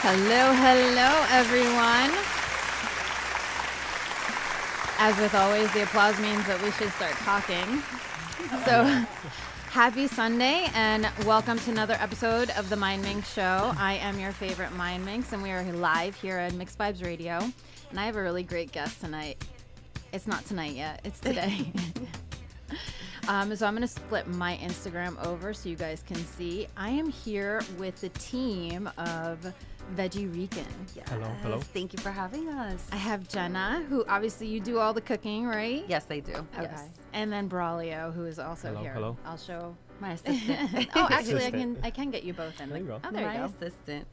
Hello, everyone. As with always, the applause means that we should start talking. So, happy Sunday, and welcome to another episode of the Mindminx Show. I am your favorite Mindminx, and we are live here at Mixed Vibes Radio. And I have a really great guest tonight. It's not tonight yet, it's today. So I'm going to split my Instagram over so you guys can see. I am here with the team of Veggie Rican. Yes. Hello. Thank you for having us. I have Jenna, who obviously you do all the cooking, right? Yes, I do. Okay. Yes. And then Braulio, who is also here. Hello. I'll show. My assistant. Oh, actually, Assistant. I can get you both in. There you go. Oh, there My you go. assistant.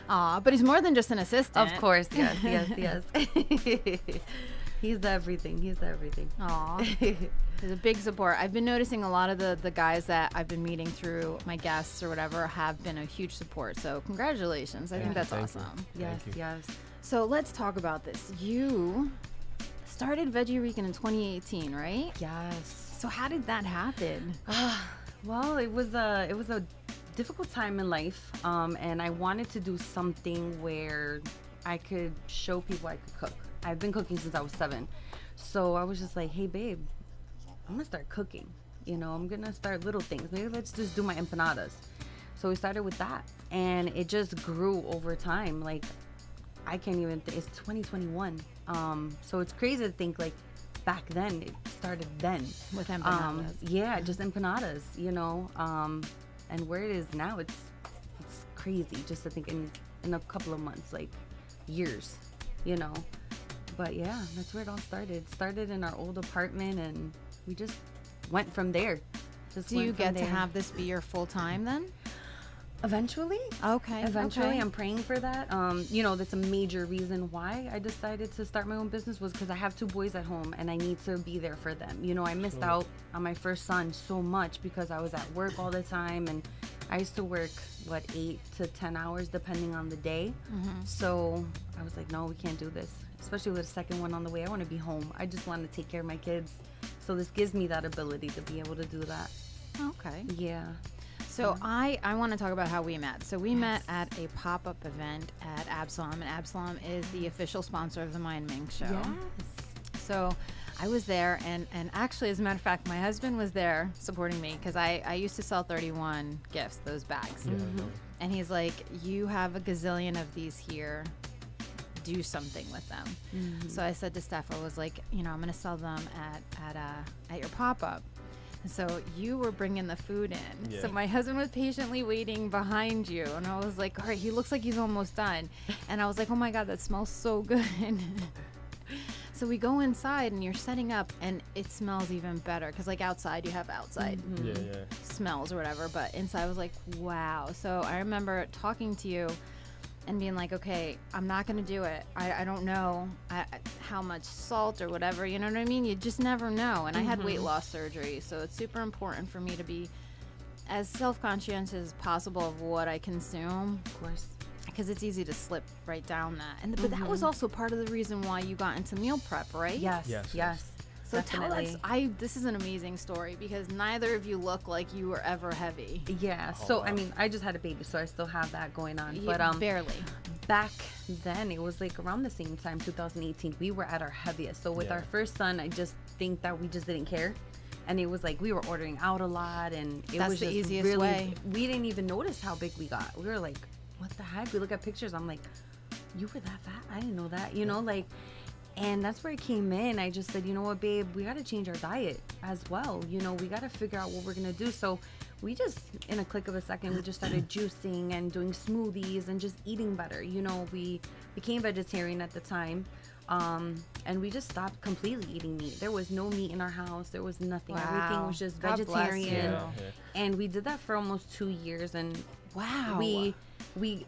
Aw, but he's more than just an assistant. Of course, yes. He's the everything. Aw. He's a big support. I've been noticing a lot of the guys that I've been meeting through my guests or whatever have been a huge support. So congratulations. I think that's Thank you. awesome. Yes, Thank you. yes. So let's talk about this. You started Veggie Rican in 2018, right? Yes. So how did that happen? Well, it was a difficult time in life, and I wanted to do something where I could show people I could cook. I've been cooking since I was 7, so I was just like, hey, babe, I'm gonna start cooking. You know, I'm gonna start little things. Maybe let's just do my empanadas. So we started with that, and it just grew over time. Like, I can't even. It's 2021, so it's crazy to think like back then it started then With empanadas. Yeah, just empanadas. You know, and where it is now, it's crazy just to think in a couple of months, like years. You know. But yeah, that's where it all started. Started in our old apartment, and we just went from there. Do you get to have this be your full time then? Eventually? Okay. Eventually, okay. I'm praying for that. You know, that's a major reason why I decided to start my own business was because I have 2 boys at home, and I need to be there for them. You know, I missed out on my first son so much because I was at work all the time, and I used to work, 8 to 10 hours depending on the day. So I was like, no, we can't do this. Especially with a second one on the way. I want to be home. I just want to take care of my kids. So this gives me that ability to be able to do that. Okay. Yeah. So I want to talk about how we met. So we met at a pop-up event at Absalom, and Absalom is the official sponsor of the Mindminx Show. Yes. So I was there, and actually, as a matter of fact, my husband was there supporting me because I used to sell 31 gifts, those bags. Yeah, I know. And he's like, you have a gazillion of these here. Do something with them. So I said to Steph, I was like, you know, I'm going to sell them at your pop-up. And so you were bringing the food in. Yeah. So my husband was patiently waiting behind you. And I was like, all right, he looks like he's almost done. And I was like, oh my God, that smells so good. So we go inside and you're setting up and it smells even better. Cause like outside you have outside Yeah. smells or whatever. But inside I was like, wow. So I remember talking to you and being like, okay, I'm not going to do it. I don't know how much salt or whatever, you know what I mean? You just never know. And I had weight loss surgery, so it's super important for me to be as self-conscious as possible of what I consume, Of course. because it's easy to slip right down that. And but that was also part of the reason why you got into meal prep, right? Yes. Yes. So definitely. tell us, this is an amazing story because neither of you look like you were ever heavy. Yeah. Oh, So wow. I mean, I just had a baby, so I still have that going on. You- But barely. back then, it was like around the same time, 2018. We were at our heaviest. So with Yeah. our first son, I just think that we just didn't care, and it was like we were ordering out a lot, and it That's was the just easiest really. way. We didn't even notice how big we got. We were like, "What the heck?" We look at pictures. I'm like, "You were that fat? I didn't know that." You know, like. And that's where it came in. I just said, you know what, babe, we got to change our diet as well. You know, we got to figure out what we're going to do. So we just, in a click of a second, we just started juicing and doing smoothies and just eating better. You know, we became vegetarian at the time. And we just stopped completely eating meat. There was no meat in our house. There was nothing. Everything Wow. was just God bless vegetarian. you. And we did that for almost 2 years. And Wow. we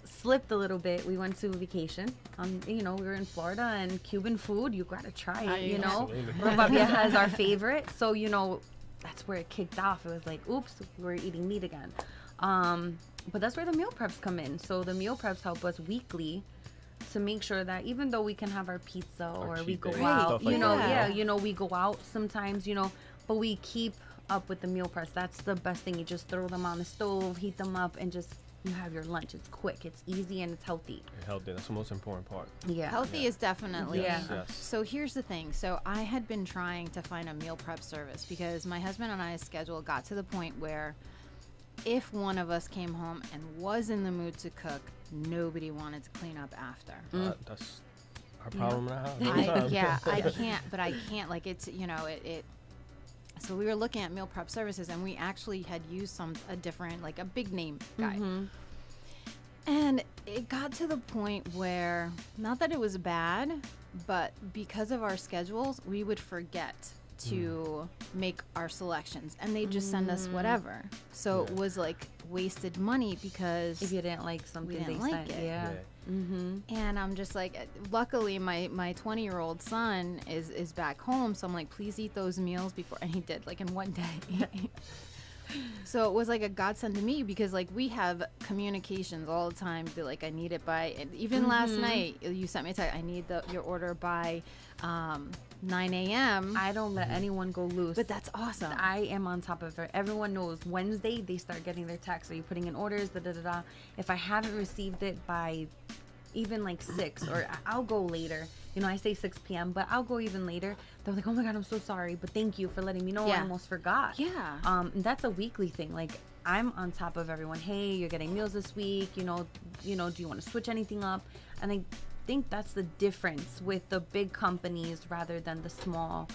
slipped a little bit. We went to vacation. You know, we were in Florida, and Cuban food, you gotta try it. You know, Absolutely. Ropa Vieja is our favorite. So you know, that's where it kicked off. It was like, oops, we're eating meat again. But that's where the meal preps come in. So the meal preps help us weekly to make sure that even though we can have our pizza Our or we cheat go days, out, stuff you like know, that. yeah, you know, we go out sometimes, you know, but we keep up with the meal preps. That's the best thing. You just throw them on the stove, heat them up, and just you have your lunch. It's quick, it's easy, and it's healthy. Healthy, that's the most important part. Yeah. Healthy is definitely. Yes, yes. So here's the thing. So I had been trying to find a meal prep service because my husband and I's schedule got to the point where if one of us came home and was in the mood to cook, nobody wanted to clean up after. That's our problem now. I can't. Like, it's, it. So we were looking at meal prep services, and we actually had used a different, like a big name guy. Mm-hmm. And it got to the point where, not that it was bad, but because of our schedules, we would forget to make our selections, and they just send us whatever. So it was like wasted money because If you didn't like something, didn't they like sent. it. Yeah. Mm-hmm. and I'm just like, luckily my 20-year-old son is back home, so I'm like, please eat those meals before, and he did, like, in one day. So it was like a godsend to me because, like, we have communications all the time. Be like, I need it by, and even last night you sent me a text, I need your order by 9 a.m. I don't let anyone go loose. But that's awesome. I am on top of it. Everyone knows Wednesday they start getting their texts. Are you putting in orders? Da, da, da, da. If I haven't received it by even like 6, or I'll go later. I say 6 p.m., but I'll go even later. They're like, oh my God, I'm so sorry, but thank you for letting me know. I almost forgot. Yeah. And that's a weekly thing. Like, I'm on top of everyone. Hey, you're getting meals this week. Do you want to switch anything up? And I think that's the difference with the big companies rather than the small,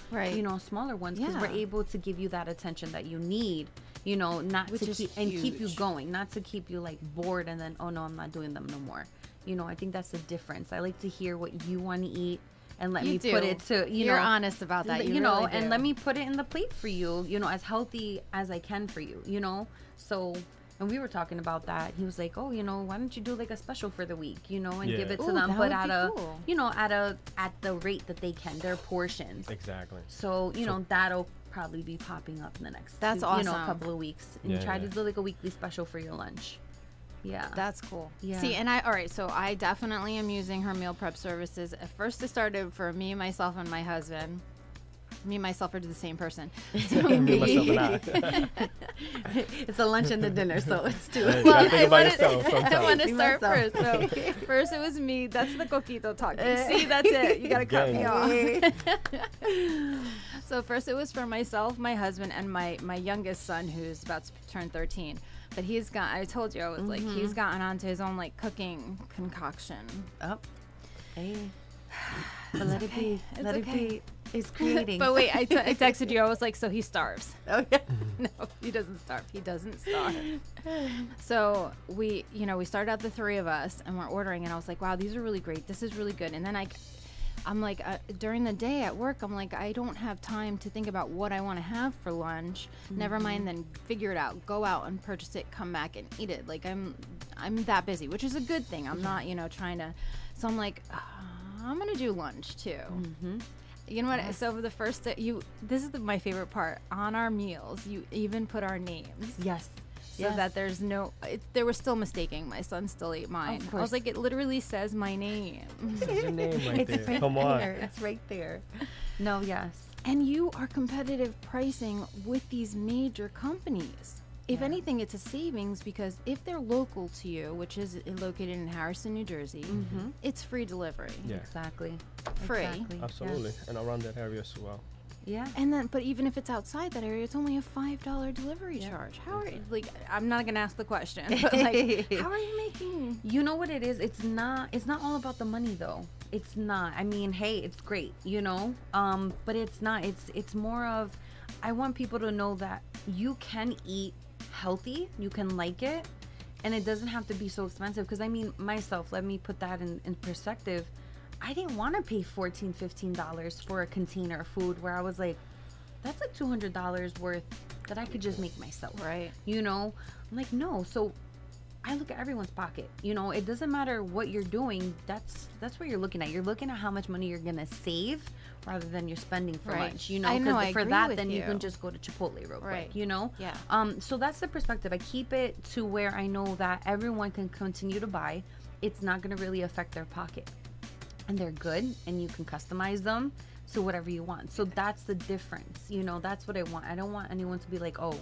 smaller ones, because we're able to give you that attention that you need, not Which to is keep you huge. going, not to keep you like bored and then, oh no, I'm not doing them no more. I think that's the difference. I like to hear what you want to eat and let me put it to, You're honest about that. You really do. and let me put it in the plate for you, as healthy as I can for you, So, and we were talking about that. He was like, oh, why don't you do like a special for the week, and give it to them, that but would at be cool. at the rate that they can, their portions. Exactly. So, that'll probably be popping up in the next That's awesome. couple of weeks, and try to do like a weekly special for your lunch. Yeah. That's cool. Yeah. See, and all right, so I definitely am using her meal prep services. At first it started for me, myself, and my husband. Me and myself are the same person. So Me, myself, and I. It's a lunch and the dinner, so it's two. You gotta think about yourself I sometimes. want to Me, start myself. first. So first it was me. That's the coquito talking. See, that's it. You got to cut me Gang. off. So first it was for myself, my husband, and my youngest son, who's about to turn 13. But I told you, I was like, he's gotten onto his own, like, cooking concoction. Oh. Hey. But let it be. It's Let okay. it be. It's creating. But wait, I texted you. I was like, so he starves. Oh, yeah. No, he doesn't starve. He doesn't starve. So we started out the 3 of us, and we're ordering, and I was like, wow, these are really great. This is really good. And then I'm like, during the day at work, I'm like, I don't have time to think about what I want to have for lunch. Never mind, then figure it out. Go out and purchase it. Come back and eat it. Like, I'm that busy, which is a good thing. I'm not, trying to. So I'm like, I'm gonna do lunch too. You know what? Yes. So the first, this is my favorite part. On our meals, you even put our names. Yes. So that there's they were still mistaking. My son still ate mine. Of I course. was like, it literally says my name. It's your name right It's there. right Come on. there. It's right there. No, yes. And you are competitive pricing with these major companies. If Yeah. anything, it's a savings because if they're local to you, which is located in Harrison, New Jersey, it's free delivery. Yeah. Exactly. Free. Exactly. Absolutely. Yes. And around that area as well. Yeah. And then, but even if it's outside that area, it's only a $5 delivery charge. How are I'm not gonna ask the question, but like, how are you making? You know what it is? It's not all about the money though. It's not. I mean, hey, it's great, but it's not. It's more of, I want people to know that you can eat healthy, you can like it, and it doesn't have to be so expensive. Because I mean, myself, let me put that in perspective. I didn't want to pay $14, $15 for a container of food where I was like, that's like $200 worth that I could just make myself. Right. I'm like, no. So I look at everyone's pocket. It doesn't matter what you're doing. That's what you're looking at. You're looking at how much money you're gonna save rather than you're spending for Right. lunch. I know, I for agree that, with then you you. can just go to Chipotle real Right. quick. Yeah. So that's the perspective. I keep it to where I know that everyone can continue to buy. It's not gonna really affect their pocket, and they're good, and you can customize them to whatever you want. So that's the difference. That's what I want. I don't want anyone to be like, oh,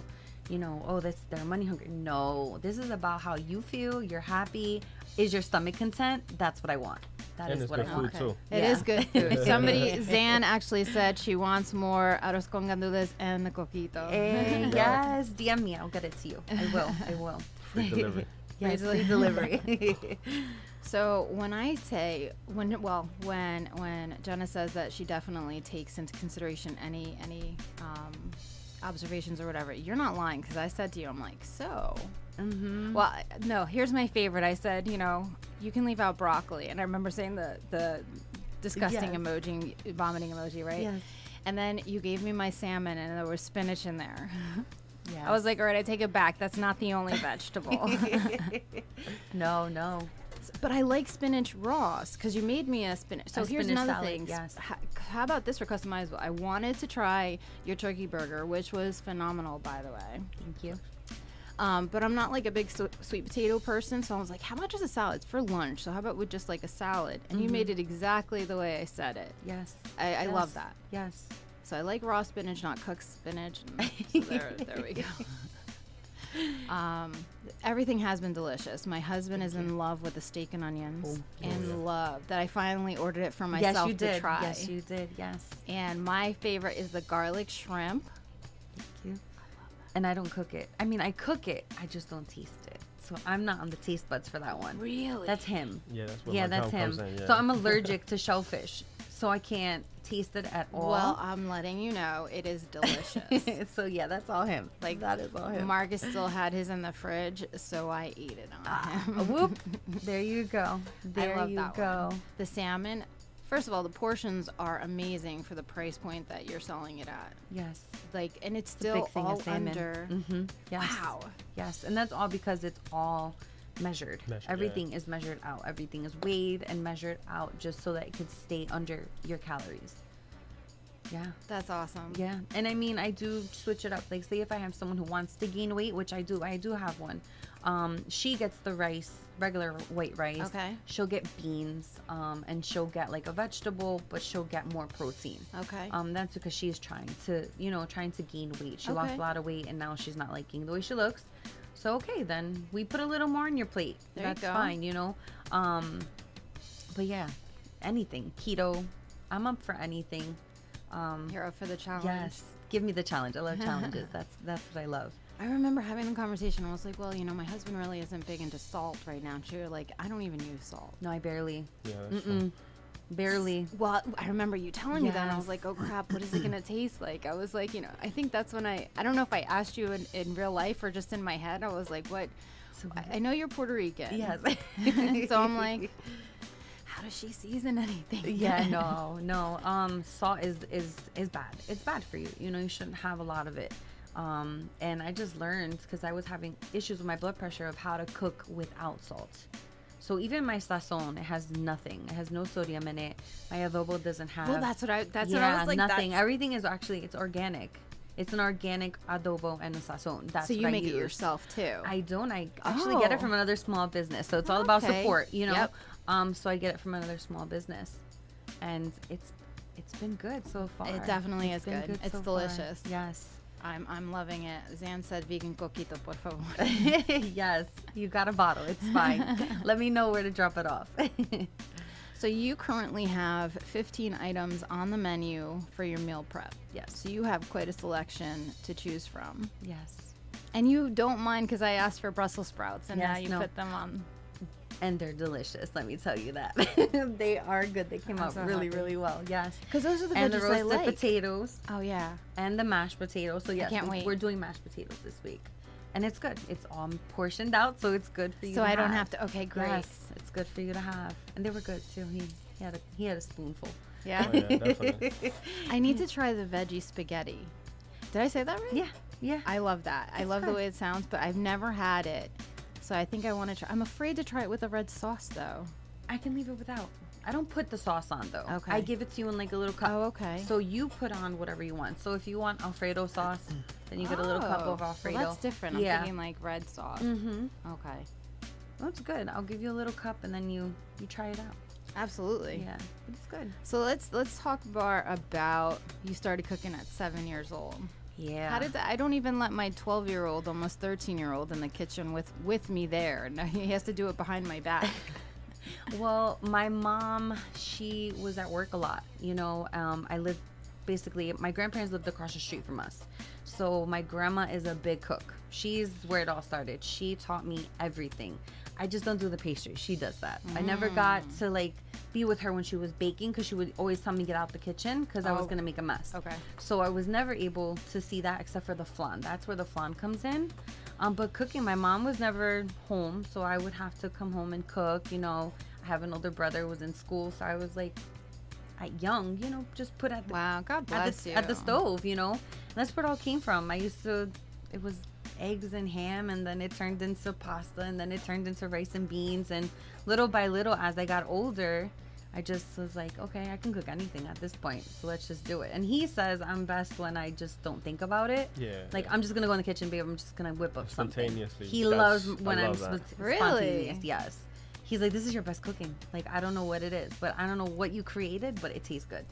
they're money hungry. No, this is about how you feel. You're happy. Is your stomach content? That's what I want. That And is it's what I good want. food too. It is good food. Somebody, Zan actually said she wants more arroz con gandules and the coquito. Yes, DM me. I'll get it to you. I will. Free delivery. Yes, free delivery. So when Jenna says that she definitely takes into consideration any observations or whatever, you're not lying, because I said to you, I'm like, so. Mm-hmm. Well, no, here's my favorite. I said, you can leave out broccoli, and I remember saying the disgusting Yes. emoji, vomiting emoji, right? Yes. And then you gave me my salmon, and there was spinach in there. Yes. I was like, all right, I take it back. That's not the only vegetable. No. But I like spinach raw, because you made me a spinach. So A here's spinach another salad, thing. yes. How about this for customizable? I wanted to try your turkey burger, which was phenomenal, by the way. Thank you. But I'm not like a big sweet potato person, so I was like, how much is a salad? It's for lunch, so how about with just like a salad? And you made it exactly the way I said it. Yes. I love that. Yes. So I like raw spinach, not cooked spinach. And so there we go. Everything has been delicious. My husband is in love with the steak and onions. In love that I finally ordered it for myself Yes, you to did. try. Yes, you did. Yes. And my favorite is the garlic shrimp. Thank you. And I don't cook it. I mean, I cook it. I just don't taste it. So I'm not on the taste buds for that one. Really? That's him. Yeah, that's where my that's tongue him. comes in, yeah. So I'm allergic to shellfish. So I can't taste it at all. Well, I'm letting you know it is delicious. So yeah, that's all him. Like that is all him. Marcus still had his in the fridge, so I ate it on him. Whoop. There you go. There I love you that go. one. The salmon. First of all, the portions are amazing for the price point that you're selling it at. Yes. Like, and it's It's a still big thing all of salmon. under. Mm-hmm. Yes. Wow. Yes, and that's all because it's all measured. Measured, Everything is measured out. Everything is weighed and measured out just so that it could stay under your calories. Yeah. That's awesome. Yeah. And I mean, I do switch it up. Like, say if I have someone who wants to gain weight, which I do have one. She gets the rice, regular white rice. Okay. She'll get beans, and she'll get like a vegetable, but she'll get more protein. Okay. That's because she's trying to gain weight. She lost Okay. a lot of weight and now she's not liking the way she looks. So okay, then we put a little more on your plate. There you That's go. fine, But yeah, anything. Keto. I'm up for anything. You're up for the challenge. Yes. Give me the challenge. I love challenges. That's what I love. I remember having a conversation. I was like, well, my husband really isn't big into salt right now. And she was like, I don't even use salt. No, I barely. Yeah, that's true. Barely. Well, I remember you telling me that, and I was Yes. like, oh crap, what is it gonna taste like? I was like, I think that's when I don't know if I asked you in real life or just in my head. I was like, what? So I know you're Puerto Rican. Yes. So I'm like, how does she season anything? Yeah, no. Salt is bad. It's bad for you. You shouldn't have a lot of it. And I just learned because I was having issues with my blood pressure of how to cook without salt. So even my sazon, it has nothing. It has no sodium in it. My adobo doesn't have. Well, that's what I was like. Nothing. That's- Everything is it's organic. It's an organic adobo and a sazon. That's So you what I make it use. yourself too. I don't. I actually get it Oh. from another small business. So it's all about Okay. support, Yep. So I get it from another small business, and it's been good so far. It definitely It's is been good. It's so far. delicious. Yes. I'm loving it. Zan said vegan coquito, por favor. Yes. You got a bottle. It's fine. Let me know where to drop it off. So you currently have 15 items on the menu for your meal prep. Yes. So you have quite a selection to choose from. Yes. And you don't mind because I asked for Brussels sprouts and now Yes, you no. put them on. And they're delicious. Let me tell you that. They are good. They came I'm out so really, happy. really well. Yes. Because those are the And the veggies I roasted like. potatoes Oh, yeah. and the mashed potatoes. So yes, can't wait. we're doing mashed potatoes this week. And it's good. It's all portioned out, so it's good for you. So to I don't have to. Okay, great. Yes, it's good for you to have. And they were good too. He had a spoonful. Yeah. Oh, yeah, definitely. I need to try the veggie spaghetti. Did I say that right? Yeah. I love that. I love the good. way it sounds, but I've never had it. So I think I want to try. I'm afraid to try it with a red sauce, though. I can leave it without. I don't put the sauce on though. Okay. I give it to you in like a little cup. Oh, okay. So you put on whatever you want. So if you want Alfredo sauce, then you get a little cup of Oh, Alfredo. Well, that's different. I'm Yeah. thinking like red sauce. Mm-hmm. Okay. That's good. I'll give you a little cup and then you try it out. Absolutely. Yeah. It's good. So let's talk more about you started cooking at 7 years old. Yeah. How did that? I don't even let my 12-year-old, almost 13-year-old in the kitchen with me there. Now he has to do it behind my back. Well, my mom, she was at work a lot. You know, I lived basically, my grandparents lived across the street from us. So my grandma is a big cook. She's where it all started. She taught me everything. I just don't do the pastry. She does that. I never got to like be with her when she was baking because she would always tell me to get out the kitchen because I was going to make a mess. Okay. So I was never able to see that except for the flan. That's where the flan comes in. But cooking, my mom was never home, so I would have to come home and cook. You know, I have an older brother who was in school, so I was like, young, you know, just put at the Wow, God bless you. at the stove, you know. And that's where it all came from. I used to, it was eggs and ham, and then it turned into pasta, and then it turned into rice and beans, and little by little, as I got older, I just was like, okay, I can cook anything at this point, so let's just do it. And he says I'm best when I just don't think about it. Yeah. Like, I'm just gonna go in the kitchen, babe. I'm just gonna whip up something. Spontaneously. He That's- loves when I I'm love that. Really? spontaneous. Yes. He's like, this is your best cooking. Like, I don't know what it is, but I don't know what you created, but it tastes good.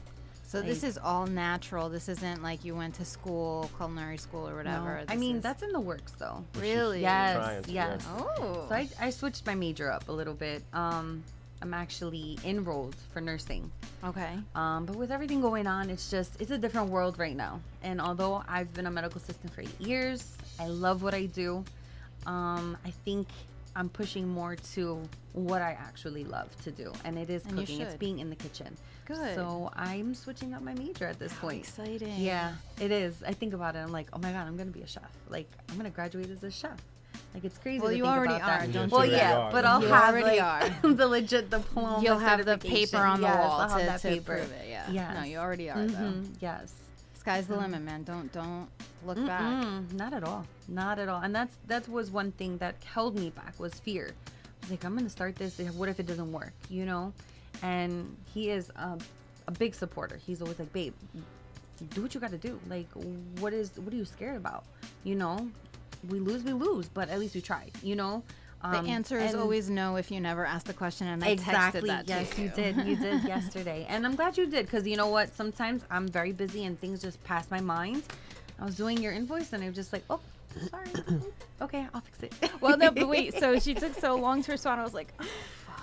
So this is all natural. This isn't like you went to school, culinary school or whatever. No. I mean, that's in the works, though. Really? Yes, trying to, yes. yeah. Oh. So I switched my major up a little bit. I'm actually enrolled for nursing. Okay. But with everything going on, it's a different world right now. And although I've been a medical assistant for 8 years, I love what I do. I think I'm pushing more to what I actually love to do. And it is And you cooking. It's should. being in the kitchen. Good. So I'm switching up my major at this point. Exciting. Yeah, it is. I think about it. I'm like, oh my God, I'm going to be a chef. Like, I'm going to graduate as a chef. Like, it's crazy. Well, to you think already about that. are, don't Well, you? yeah, are. but I'll You have already like, are. the legit diploma. You'll have the certification. paper on the Yes, wall I'll have to, that to paper. prove it. Yeah. Yes. No, you already are though. Mhm, yes. Sky's the limit, man. Don't look back. Not at all. Not at all. And that was one thing that held me back was fear. I was like, I'm gonna start this. What if it doesn't work? You know? And he is a big supporter. He's always like, babe, do what you got to do. Like, what are you scared about? You know, we lose, but at least we tried. You know. The answer is and- always no if you never ask the question, and I Exactly. texted that Yes, to you did. You did yesterday, and I'm glad you did because you know what? Sometimes I'm very busy and things just pass my mind. I was doing your invoice and I'm just like, oh, sorry. Okay, I'll fix it. Well, no, but wait. So she took so long to respond. I was like, oh,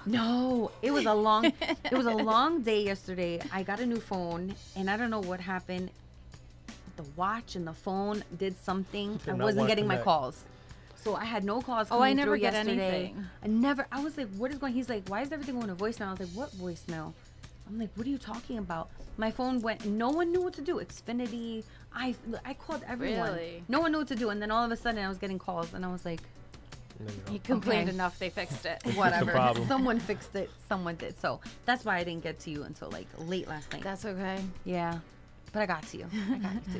No, it was a long day yesterday. I got a new phone and I don't know what happened. The watch and the phone did something. Did I not wasn't want to getting my connect. calls. So I had no calls Oh, coming I never through get yesterday. anything. I was like, what is going? He's like, why is everything going to voicemail? I was like, what voicemail? I'm like, what are you talking about? My phone went, no one knew what to do. Xfinity, I called everyone. Really? No one knew what to do. And then all of a sudden I was getting calls and I was like, There you go. he complained Okay. enough. They fixed it. whatever. problem. Someone fixed it. Someone did. So that's why I didn't get to you until like late last night. That's okay. Yeah. But I got to you.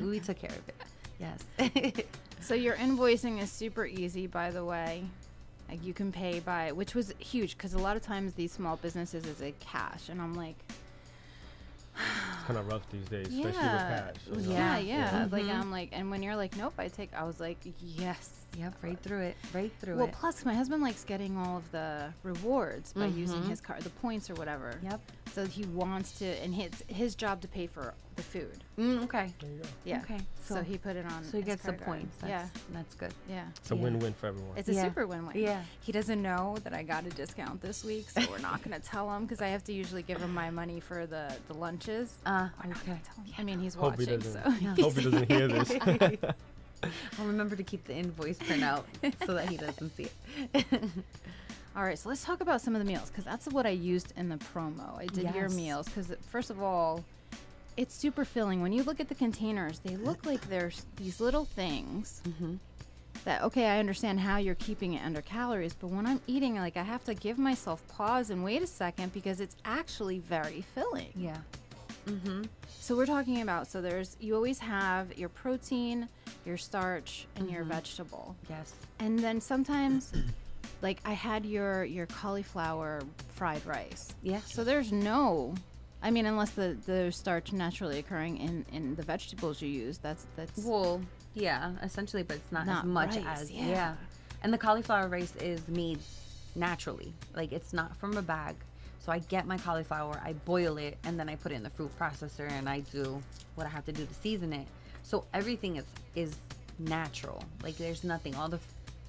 We took care of it. Yes. So your invoicing is super easy, by the way. Like you can pay by, which was huge because a lot of times these small businesses is a cash, and I'm like, It's kind of rough these days, especially with yeah, cash. you know? yeah. Like Mhm. I'm like, and when you're like, nope, I was like, yes. Yep. Right through it. Right through Well, it. plus my husband likes getting all of the rewards by using Mhm. his card, the points or whatever. Yep. So he wants to, and his job to pay for the food. Okay. There you go. Yeah. Okay. So he put it on. So he his gets the card card. points. Yeah. That's good. Yeah. It's a Yeah. win-win for everyone. It's a Yeah. super win-win. Yeah. He doesn't know that I got a discount this week, so we're not going to tell him because I have to usually give him my money for the lunches. We're not Okay. gonna tell him. I mean, he's Hope he watching, doesn't. so Hope he doesn't hear this. I'll remember to keep the invoice printout so that he doesn't see it. All right, so let's talk about some of the meals because that's what I used in the promo. I did your Yes. meals because, first of all, it's super filling. When you look at the containers, they look like there's these little things that, okay, I understand how you're keeping it under calories, but when I'm eating, like, I have to give myself pause and wait a second because it's actually very filling. Yeah. So we're talking about, so you always have your protein, your starch, and your vegetable. Yes. And then sometimes, like I had your cauliflower fried rice. Yeah. So there's no, I mean, unless the starch naturally occurring in the vegetables you use, that's Well, yeah, essentially, but it's not Not as much rice, as yeah. And the cauliflower rice is made naturally. Like it's not from a bag. So I get my cauliflower, I boil it, and then I put it in the fruit processor and I do what I have to do to season it. So everything is natural. Like there's nothing. All the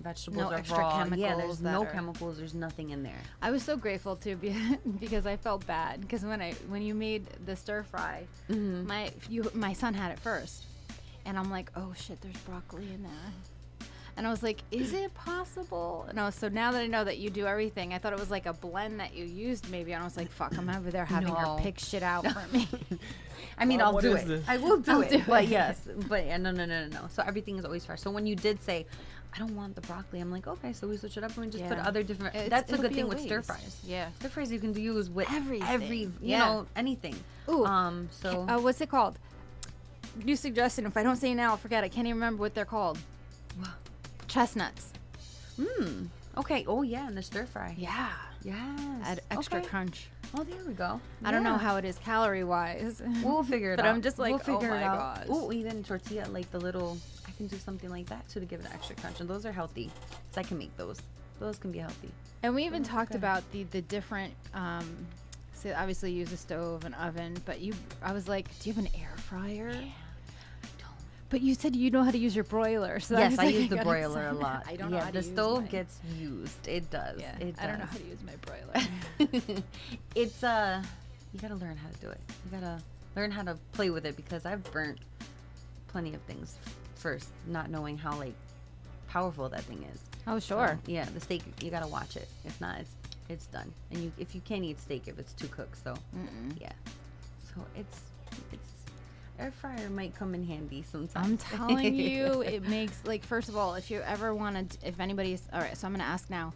vegetables No are extra raw. chemicals Yeah, there's no that are- chemicals. There's nothing in there. I was so grateful too because I felt bad because when you made the stir fry, my son had it first, and I'm like, oh shit, there's broccoli in there, and I was like, is it possible? And so now that I know that you do everything, I thought it was like a blend that you used maybe, and I was like, fuck, I'm over there having her No. pick shit out for me. I mean, Mom, I'll what do is it. this? I will do I'll it. do But it. yes, but no. So everything is always fresh. So when you did say, I don't want the broccoli, I'm like, okay, so we switch it up and we just put Yeah. other different. That's a it'll good be thing with waste. stir fries. Yeah. Stir fries you can use with Everything. you Yeah. know, anything. Ooh. So What's it called? New suggestion. If I don't say it now, I'll forget. I can't even remember what they're called. Chestnuts. okay. Oh yeah, and the stir fry. Yeah. Yes. Add extra okay. crunch. Oh, there we go. I don't know Yeah. how it is calorie wise. We'll figure it But out. I'm just like, we'll figure oh my it out. gosh. Oh, even tortilla, like the little. I can do something like that too to give it extra crunch, and those are healthy. So I can make those. Those can be healthy. And we even talked okay. about the different. So obviously you use a stove, an oven, but I was like, do you have an air fryer? Yeah. But you said you know how to use your broiler. So Yes, was I like, use the gotta broiler a sign lot. that. I don't know how to the use stove mine. gets used. It does. Yeah, It does. I don't know how to use my broiler. It's you gotta learn how to do it. You gotta learn how to play with it because I've burnt plenty of things first, not knowing how like powerful that thing is. Oh sure. So, yeah, the steak you gotta watch it. If not, it's done. And if you can't eat steak if it's too cooked. So yeah. So it's air fryer might come in handy sometimes. I'm telling you, it makes like first of all, if you ever want to, if anybody's all right, so I'm gonna ask now.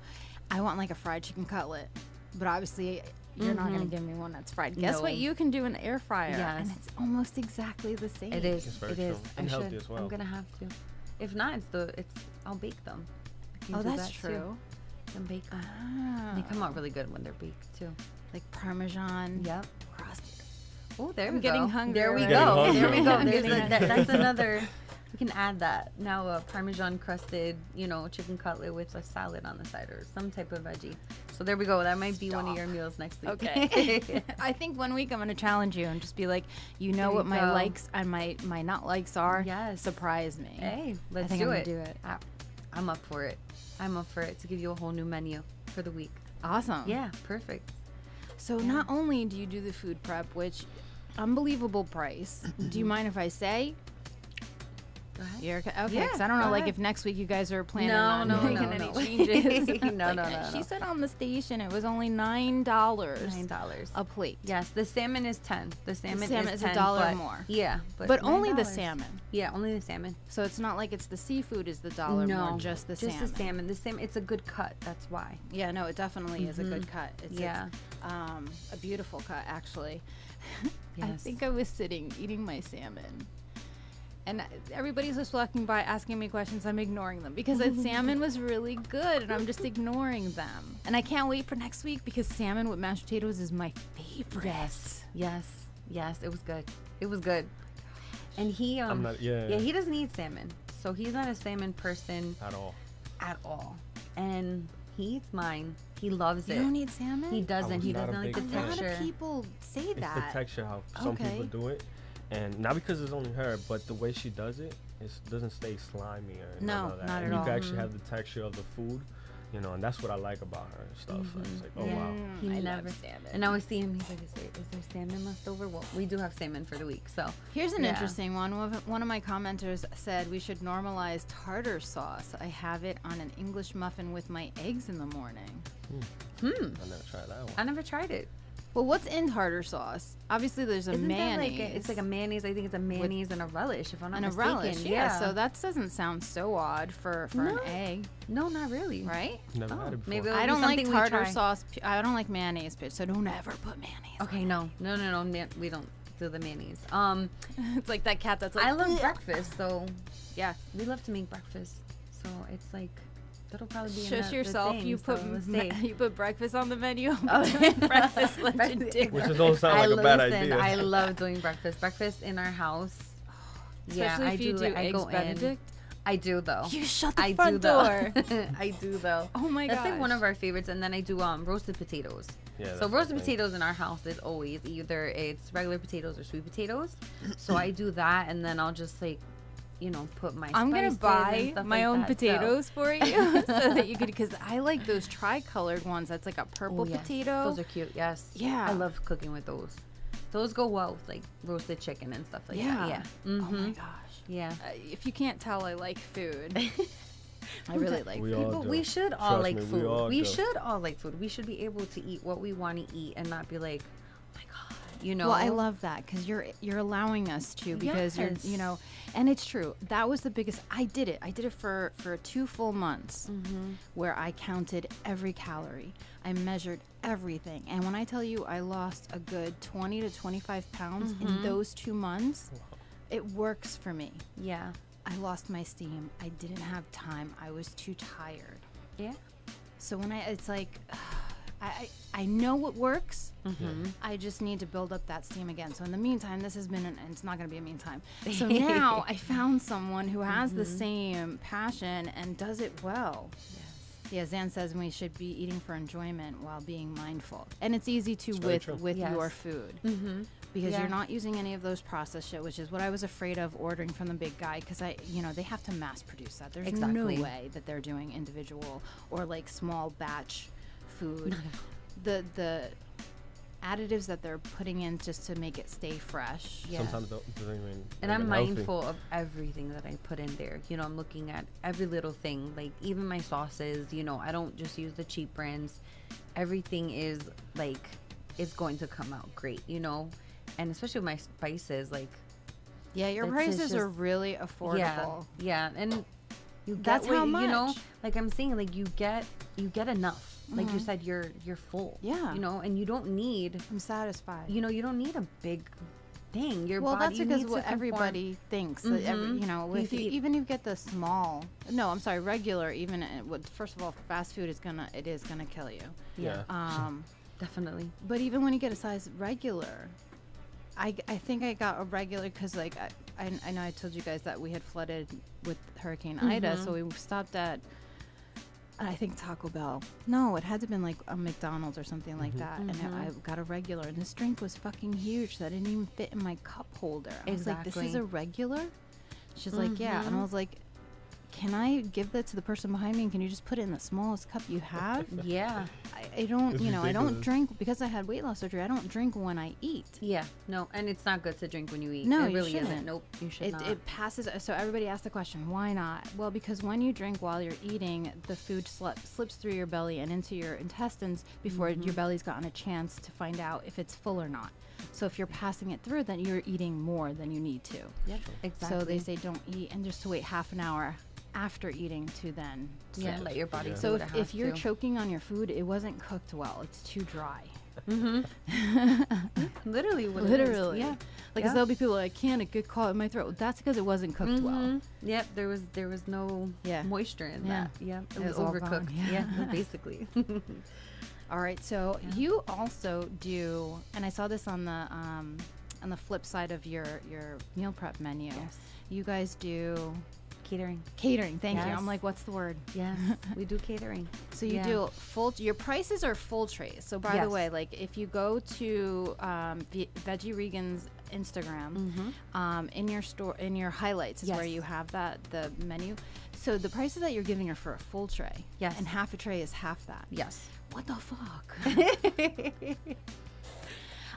I want like a fried chicken cutlet, but obviously you're not gonna give me one that's fried. Guess what? No. You can do an air fryer, Yes. and it's almost exactly the same. It is. It's very It is. true. And healthy as well. I'm gonna have to. If not, I'll bake them. I can Oh, do that's that, true. Too. And bake them. Ah, They come out really good when they're baked too. like Parmesan. Yep. Crust. Oh, there I'm we getting go. hungry There we already. go. Getting There we go. hungry. There's I'm getting that's another. We can add that now. A Parmesan crusted, chicken cutlet with a salad on the side or some type of veggie. So there we go. That might be one of your meals next week. Okay. I think 1 week I'm gonna challenge you and just be like, There what you my go. likes and my not likes are. Yes. Surprise me. Hey, let's I think do I'm it. gonna do it. I'm up for it. I'm up for it to give you a whole new menu for the week. Awesome. Yeah, perfect. So not only do you do the food prep, which unbelievable price. Do you mind if I say? Go ahead. You're okay. Yeah, Because I don't know, go like ahead. if next week you guys are planning No, on no, making no, any no. changes. No, Like, no. She said on the station it was only $9 $9 a plate. Yes, the salmon is 10. The salmon, salmon is is $10, $1 but- more. Yeah, But only the $9. salmon. Yeah, only the salmon. So it's not like it's the seafood is the dollar more, just the salmon. the salmon. The salmon. It's a good cut. That's why. Yeah, no, it definitely is a good cut. Yeah. It's a beautiful cut, actually. I Yes. think I was sitting eating my salmon, and everybody's just walking by asking me questions. I'm ignoring them because the salmon was really good, and I'm just ignoring them. And I can't wait for next week because salmon with mashed potatoes is my favorite. Yes. It was good. It was good. And he I'm not. Yeah. he doesn't eat salmon, so he's not a salmon person At all. And he eats mine. He loves You it. don't eat salmon? He doesn't. He not a doesn't like the big A fan. lot texture. of people say It's that. the texture how some Okay. people do it, and not because it's only her, but the way she does it, it doesn't stay slimy or No, none of that. not at and all. You can actually have the texture of the food, and that's what I like about her and stuff. It's like, oh wow. He I never. love salmon. And I always see him. He's like, is there salmon left over? Well, we do have salmon for the week, so. Here's an Yeah. interesting one. One of my commenters said we should normalize tartar sauce. I have it on an English muffin with my eggs in the morning. I never tried that one. I never tried it. Well, what's in tartar sauce? Obviously, there's a Isn't mayonnaise. that like it's like a mayonnaise? I think it's a mayonnaise and a relish, if I'm not and a mistaken. relish. Yeah. So that doesn't sound so odd for No. an egg, no, not really. right? Never Oh, had it before. maybe it'll I be don't like something we tartar try. sauce. I don't like mayonnaise, bitch. So don't ever put mayonnaise. Okay, no, we don't do the mayonnaise. It's like that cat that's like. I love breakfast, so Yeah. we love to make breakfast. So it's like that'll probably be Shush the yourself. thing, You so put let's see. you put breakfast on the menu. Oh. Doing breakfast, legendary. Which just don't sound like a bad idea. I love doing breakfast. Breakfast in our house. Especially if you do I eggs go Benedict. in. I do though. You shut the I front do though. door. I do though. Oh my That's like one gosh. of our favorites. And then I do roasted potatoes. Yeah, So that's roasted my thing. potatoes in our house is always either it's regular potatoes or sweet potatoes. So I do that, and then I'll just like put my I'm gonna spices and buy stuff my like own that, so- potatoes for you so that you could, because I like those tri-colored ones. That's like a purple Oh, yes. potato. Those are cute. Yes. Yeah. I love cooking with those. Those go well with like roasted chicken and stuff like Yeah. that. Yeah. Oh my Mhm. gosh. Yeah. If you can't tell, I like food. I really like We food. all But do. we should all Trust like me, we food. all We do. should all like food. We should be able to eat what we want to eat and not be like, oh my god, you know. Well, I love that because you're allowing us to, because you're, Yes. you know, and it's true. That was the biggest. I did it for 2 full months, where I counted every calorie. I measured everything, and when I tell you I lost a good 20 to 25 pounds in those 2 months, it works for me. Yeah. I lost my steam. I didn't have time. I was too tired. Yeah. So when it's like, I know what works. I just need to build up that steam again. So in the meantime, this has been, and it's not going to be a meantime. So now I found someone who has the same passion and does it well. Yeah, Zan says we should be eating for enjoyment while being mindful, and it's easy to very true. with Yes. your food. Because Yeah. you're not using any of those processed shit, which is what I was afraid of ordering from the big guy, because they have to mass produce that. There's no Exactly. way that they're doing individual or like small batch food. The additives that they're putting in just to make it stay fresh. Yeah. Sometimes doesn't even. And I'm healthy. mindful of everything that I put in there. I'm looking at every little thing, like even my sauces. I don't just use the cheap brands. Everything is like, it's going to come out great, and especially with my spices, like, Yeah, your It's prices are just- really affordable. yeah, and you get That's how what, much. like I'm saying, like you get enough. Like you said, you're full. Yeah. And you don't need, I'm satisfied. you don't need a big thing. Your Well, body, that's you because need to what conform- everybody thinks. That You if you, eat- even if you get the small, no, I'm sorry, regular. Even first of all, fast food is gonna kill you. Yeah, definitely. But even when you get a size regular, I think I got a regular because like I know I told you guys that we had flooded with Hurricane Ida, so we stopped at, I think, Taco Bell. No, it had to have been like a McDonald's or something like that. And I got a regular, and this drink was fucking huge, so I didn't even fit in my cup holder. I was like, this is Exactly. a regular? She's like, yeah. And I was like, can I give that to the person behind me, and can you just put it in the smallest cup you have? Yeah, I don't, It's I don't ridiculous. drink, because I had weight loss surgery. I don't drink when I eat. yeah. No, and it's not good to drink when you eat. No, it you really shouldn't. isn't. Nope, you should not. It passes. So everybody asked the question, why not? Well, because when you drink while you're eating, the food slips through your belly and into your intestines before your belly's gotten a chance to find out if it's full or not. So if you're passing it through, then you're eating more than you need to. Yep, exactly. So they say don't eat, and just to wait half an hour after eating to then yeah, sip. let your body. Yeah. do So what it has if you're to. choking on your food, it wasn't cooked well. It's too dry. literally, what it is. Literally. Yeah. Like, Yeah. there'll be people like, can't it get caught in my throat? That's because it wasn't cooked well. Mhm. Yep, there was no Yeah. moisture in Yeah. that. Yeah, it It was was all overcooked. gone, yeah. Yeah, basically. All right, so you also do, and I saw this on the flip side of your meal prep menu. Yes. You guys do Catering. catering. Thank you. Yes. I'm like, what's the word? Yes, we do catering. So you Yeah. do full. Your prices are full trays. So by the Yes. way, like if you go to Veggie Rican's Instagram, in your store, in your highlights is where Yes. you have the menu. So the prices that you're giving are for a full tray. Yes. And half a tray is half that. Yes. What the fuck?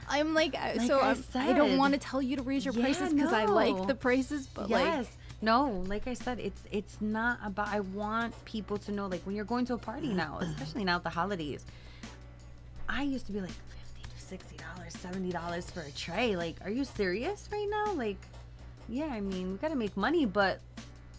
I'm like, Like so I I don't said. want to tell you to raise your Yeah, prices because I like no. the prices, but Yes. like, No, like I said, it's not about. I want people to know, like when you're going to a party now, especially now at the holidays. I used to be like $50 to $60, $70 for a tray. Like, are you serious right now? Like, yeah, I mean, we gotta make money, but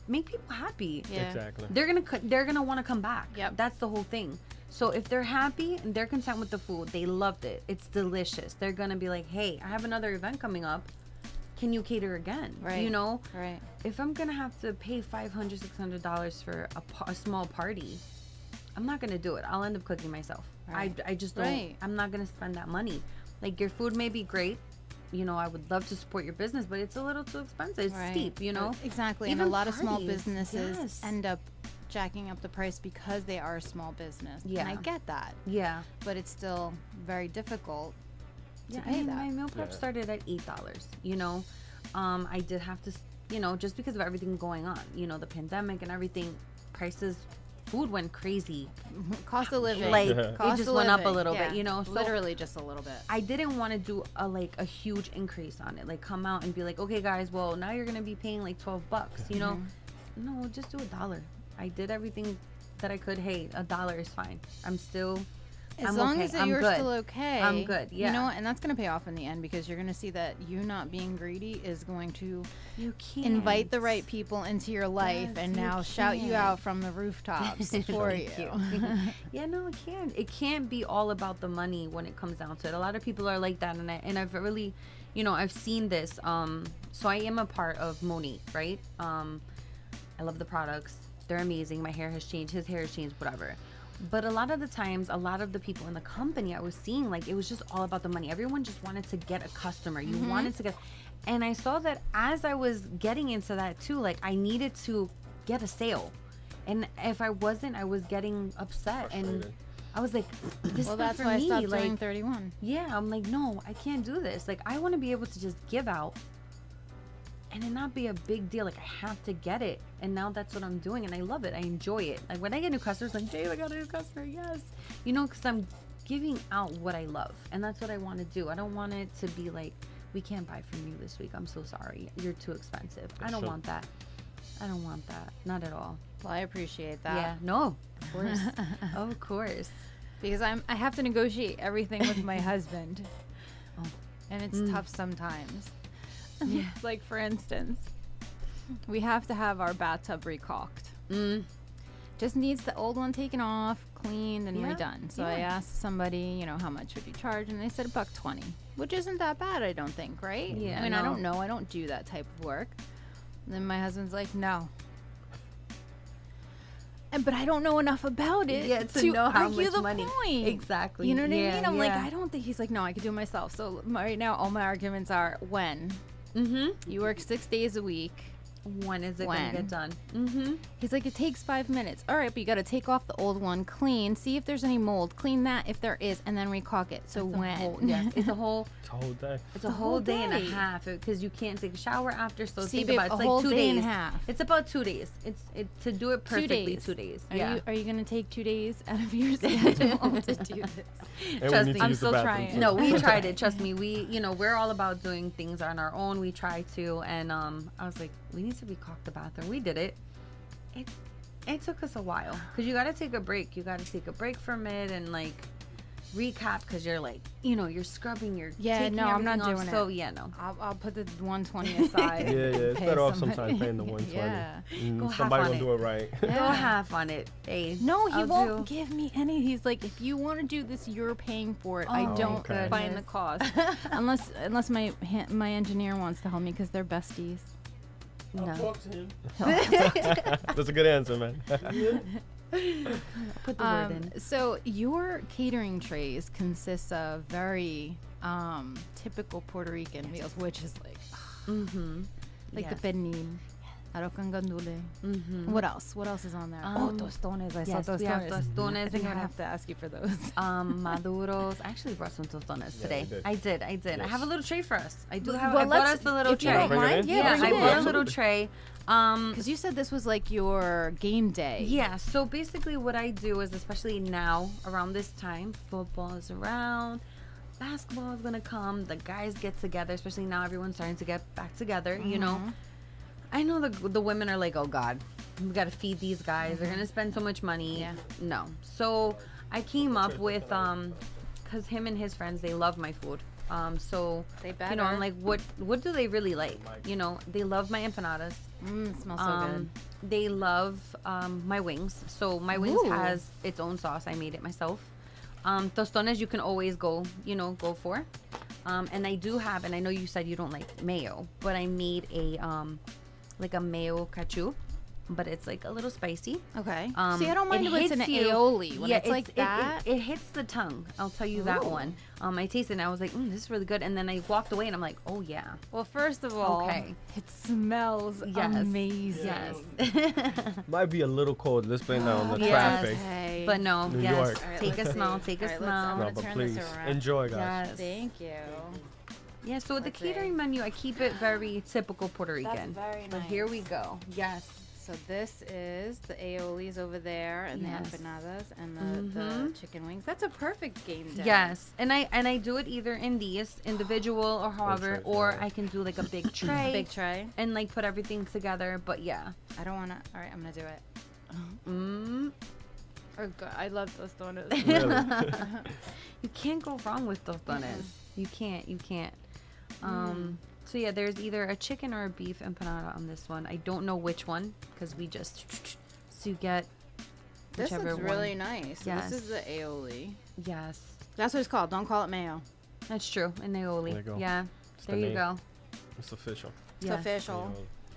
make people happy. yeah. Exactly. They're gonna want to come back. Yep. That's the whole thing. So if they're happy and they're content with the food, they loved it. It's delicious. They're gonna be like, hey, I have another event coming up. Can you cater again? Right. You know, Right. if I'm gonna have to pay $500, $600 for a small party, I'm not gonna do it. I'll end up cooking myself. Right. I just don't. Right. I'm not gonna spend that money. Like, your food may be great. I would love to support your business, but it's a little too expensive. It's Right. steep. Exactly. And Even a lot of small parties, businesses yes. end up jacking up the price because they are a small business. Yeah. And I get that, Yeah. but it's still very difficult to Yeah, pay that. my meal prep Yeah. started at $8. I did have to you know, just because of everything going on, you know, the pandemic and everything, food went crazy. Cost of living. Like, Cost it just of went up a living. little Yeah. bit, you know. So Literally just a little bit. I didn't want to do a huge increase on it. Like, come out and be like, okay, guys, well, now you're going to be paying like $12, you know. No, just do $1. I did everything that I could. Hey, $1 is fine. I'm long okay. as I'm you're good. still okay. I'm good, yeah. You know what? And that's going to pay off in the end because you're going to see that you not being greedy is going to You can't invite the right people into your life Yes, and you now shout you can't. out from the rooftops for you. Yeah, no, it can't. It can't be all about the money when it comes down to it. A lot of people are like that, and I've really, you know, I've seen this. So I am a part of Monique, right? I love the products. They're amazing. My hair has changed. His hair has changed. Whatever. But a lot of the times, a lot of the people in the company, I was seeing like it was just all about the money. Everyone just wanted to get a customer. You wanted to get, and I saw that as I was getting into that too, like I needed to get a sale, and if I wasn't, I was getting upset, and Frustrated. I was like, "This Well, is not that's for why I me." stopped Like, doing 31. yeah, I'm like, no, I can't do this. Like, I want to be able to just give out and it not be a big deal. Like, I have to get it. And now that's what I'm doing. And I love it. I enjoy it. Like, when I get new customers, like, Dave, I got a new customer. Yes. You know, because I'm giving out what I love. And that's what I want to do. I don't want it to be like, we can't buy from you this week. I'm so sorry. You're too expensive. I don't want that. I don't want that. Not at all. Well, I appreciate that. Yeah. No. Of course. Of course. Because I have to negotiate everything with my husband. Oh. And it's tough sometimes. Yeah. Like, for instance, we have to have our bathtub recaulked. Just needs the old one taken off, cleaned, and Yeah. redone. So I Yeah. asked somebody, you know, how much would you charge? And they said $120, which isn't that bad, I don't think, right? Yeah, I mean, I no. don't know. I don't do that type of work. And then my husband's like, no. But I don't know enough about it Yeah, to know how argue much the money. point. Exactly. You know what I Yeah, mean? I'm like, yeah. I don't think he's like, no, I could do it myself. So right now, all my arguments are when. Mm-hmm. You work 6 days a week. When is it going When? to get done? Mm-hmm. He's like, it takes 5 minutes. All right, but you got to take off the old one, clean, see if there's any mold, clean that if there is, and then recaulk it. So when? Yes, it's a whole It's a whole day. It's a whole day and a day. half because you can't take a shower after. So See, think babe, about it. It's a like whole 2 day days. and a half. It's about 2 days. It's to do it 2 perfectly. days. 2 days. Are Yeah. you going to take 2 days out of your schedule to do this? And we Trust need me. to I'm use the still bathroom, trying. too. No, we tried it. Trust me. We're all about doing things on our own. We try to, and I was like, we need to recaulk the bathroom. We did it. It took us a while because you got to take a break. You got to take a break from it and like recap because you're like, you're scrubbing. You're Yeah, taking no, I'm not everything off. doing So it. yeah, no. I'll put the 120 aside. Yeah, it's Pay better off somebody. sometimes paying the 120. Yeah. Mm, Go half somebody on will it. do it right. Go half on it. Hey, No, he I'll won't do- give me any. He's like, if you want to do this, you're paying for it. I Oh, don't okay. find the cost unless my engineer wants to help me because they're besties. No. That's a good answer, man. Put the word in. So your catering trays consist of very typical Puerto Rican meals, which is like Mm-hmm. like Yes. the pernil, arroz con gandule. Mm-hmm. What else? What else is on there? Tostones. I Yes, saw we have tostones. tostones. I think we I have have to ask you for those. maduros. I actually brought some tostones Yeah, today. you did. I did. I Yes. have a little tray for us. I do Well, have. I brought let's- us the little if you tray. don't Bring it mind, in? yeah, Yeah, bring I it brought in. a little tray. Because you said this was like your game day. Yeah, so basically what I do is, especially now around this time, football is around, basketball is gonna come, the guys get together, especially now everyone's starting to get back together, you know. I know the women are like, oh God, we gotta feed these guys, they're gonna spend so much money. Yeah. No. So I came up with, cause him and his friends, they love my food. So They you know, I'm better. like, what do they really like? You know, they love my empanadas. It smells so good. They love my wings. So my wings Ooh. has its own sauce. I made it myself. Tostones you can always go for. And I do have, and I know you said you don't like mayo, but I made a like a mayo cachu, but it's like a little spicy. Okay. See, I don't mind it when it's an hits you- aioli. When yeah, it's like that. It hits the tongue. I'll tell you that Ooh. one. I tasted it and I was like, this is really good. And then I walked away and I'm like, oh yeah. Well, first of all, Okay. it smells Yes. amazing. Yes. Might be a little cold. Let's blame that on the Yes. traffic. Okay. But no, New yes. York. All right, Take let's a smell. see. Take a All right, let's- smell. I'm No, gonna but turn please this around. enjoy, guys. Yes. Thank you. Yeah, so with the Let's see. catering menu, I keep it very typical Puerto Rican. very But nice. here we go. Yes. So this is the aiolis over there, and Yes. the empanadas, and the chicken wings. That's a perfect game day. Yes, and I do it either in these individual or however, trays, or yeah. I can do like a big tray, Big tray. and like put everything together. But yeah, I don't want to. All right, I'm gonna do it. mm, Oh God, I love those donuts. Really? you can't go wrong with those donuts. You can't. So yeah, there's either a chicken or a beef empanada on this one. I don't know which one because we just so you get This whichever looks really nice. Yes. This is the aioli. Yes, That's what it's called. Don't call it mayo. that's true. And aioli. There you go. Yeah, It's the there you name. go. It's official. It's Yes. official.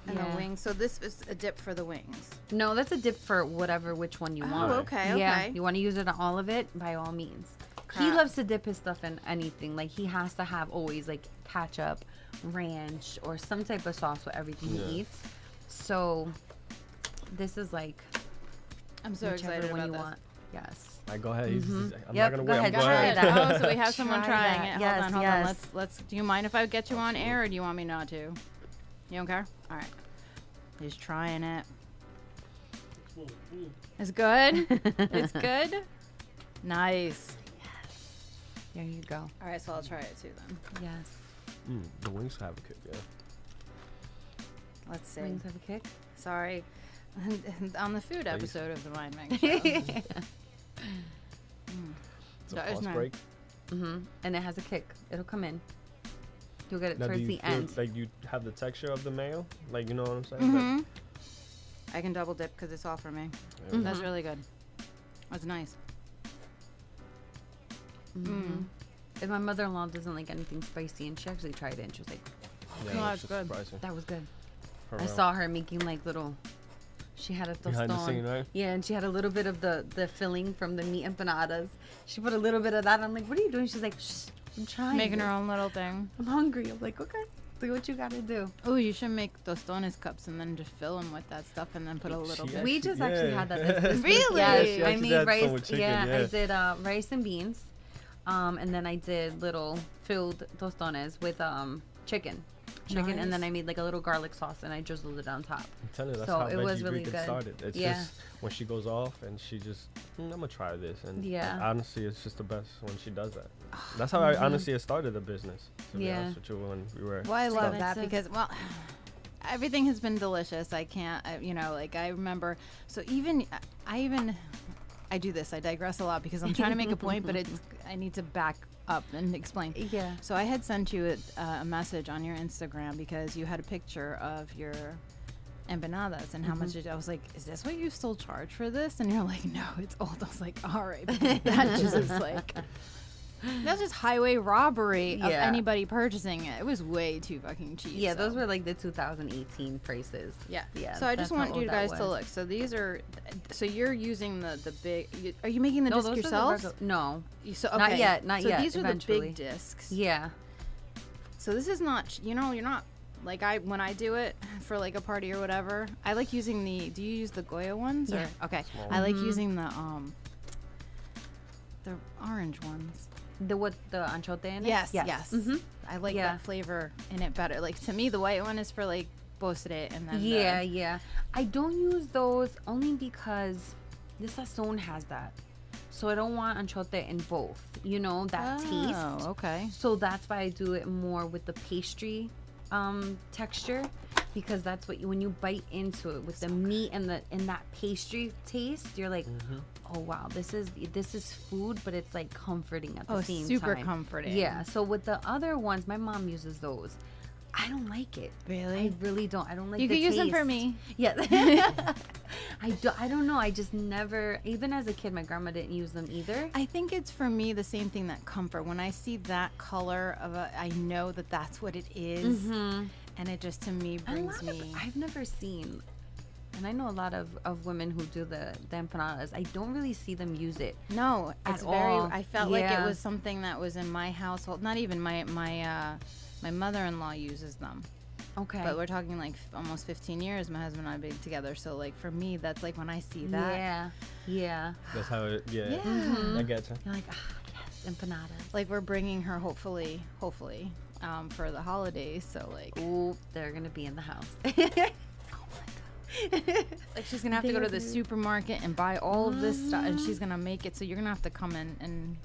And Yeah. the wings. So this is a dip for the wings. No, that's a dip for which one you want. Oh, okay, Yeah, okay. you want to use it on all of it, by all means. He Crap. loves to dip his stuff in anything. Like he has to have always like ketchup, ranch, or some type of sauce with everything Yeah. he eats. So this is like I'm so whichever excited one about you this. want. Yes. All right, go ahead. I'm Yep, not gonna go wait. ahead, I'm Go going ahead. that. Oh, so we have someone Try trying that. it. Yes, hold on. yes. Let's. Do you mind if I get you on air, or do you want me not to? You don't care? All right. He's trying it. It's good. It's good. Nice. There you go. All right, so I'll try it too then. Yes. The wings have a kick, yeah. Let's see. Wings have a kick. Sorry. On the food Please. episode of the Mindminx show. It's a That is pause nice. break. And it has a kick. It'll come in. You'll get it Now, do towards you the feel end. like you have the texture of the mayo? Like, you know what I'm saying? Mm-hmm. I can double dip because it's all for me. Like, yeah. That's really good. That's nice. And my mother-in-law doesn't like anything spicy, and she actually tried it, and she was like, Yeah, No, it's that's just good. surprising. that was good. For I real. saw her making like little. She had a Behind the toston. scene, right? Yeah, and she had a little bit of the filling from the meat empanadas. She put a little bit of that. I'm like, what are you doing? She's like, shh, I'm trying. Making this. her own little thing. I'm hungry. I'm like, okay, do what you gotta do. Oh, you should make tostones cups and then just fill them with that stuff and then put a little She bit. We just actually Yeah. had that this week. Really? Yes, She I actually made had rice. some with chicken, I yeah. did rice and beans, and then I did little filled tostones with chicken, and then Nice. I made like a little garlic sauce and I drizzled it on top. I'm telling you, that's So how it Veggie was really Rican good. started. It's Yeah. just when she goes off and she just, I'm gonna try this. And Yeah. honestly, it's just the best when she does that. That's how I honestly started the business. To be Yeah. honest with you, when we were. Well, I love So that it's a- because, well, everything has been delicious. I can't, like I remember. So I do this. I digress a lot because I'm trying to make a point, but I need to back up and explain. Yeah. So I had sent you a message on your Instagram because you had a picture of your empanadas and how much I was like, is this what you still charge for this? And you're like, no, it's old. I was like, all right, because that just is like, that's just highway robbery of Yeah. anybody purchasing it. It was way too fucking cheap. Yeah, those so. were like the 2018 prices. Yeah. Yeah, So I just that's how want you old that guys to was. look. So these are. So you're using the big. Are you making the No, disc those are the yourselves? regu- No. So, Not okay. yet, not so yet, these are eventually. the big discs. Yeah. So this is not. You're not. Like when I do it for like a party or whatever, I like using the. Do you use the Goya ones? Yeah. Or, okay. Small I like using the orange ones. The what the anchote in it? Yes. Yes. Mm-hmm. I like Yeah. that flavor in it better. Like to me, the white one is for like postre and then. Yeah, yeah. I don't use those only because the sazon has that. So I don't want anchote in both. You know, that taste. Oh, okay. So that's why I do it more with the pastry texture, because that's what when you bite into it with the meat and that pastry taste, you're like, oh wow, this is food, but it's like comforting at the same super time. comforting. Yeah. So with the other ones, my mom uses those. I don't like it. Really? I really don't. I don't like. You the could use them for taste. me. Yeah. I don't know. I just never. Even as a kid, my grandma didn't use them either. I think it's for me the same thing that comfort. When I see that color I know that that's what it is, and it just to me brings me. I've never seen, and I know a lot of women who do the empanadas. I don't really see them use it. No, it's At very. all. I felt like it Yeah. was something that was in my household. Not even my mother-in-law uses them. Okay. But we're talking like almost 15 years. My husband and I have been together, so like for me, that's like when I see that. Yeah. Yeah. That's how it. Yeah. Yeah. I get you. You're like, yes, empanadas. Like we're bringing her hopefully for the holidays. So like, Ooh, they're gonna be in the house. like she's gonna have to go to the supermarket and buy all of this stuff, and she's gonna make it. So you're gonna have to come in and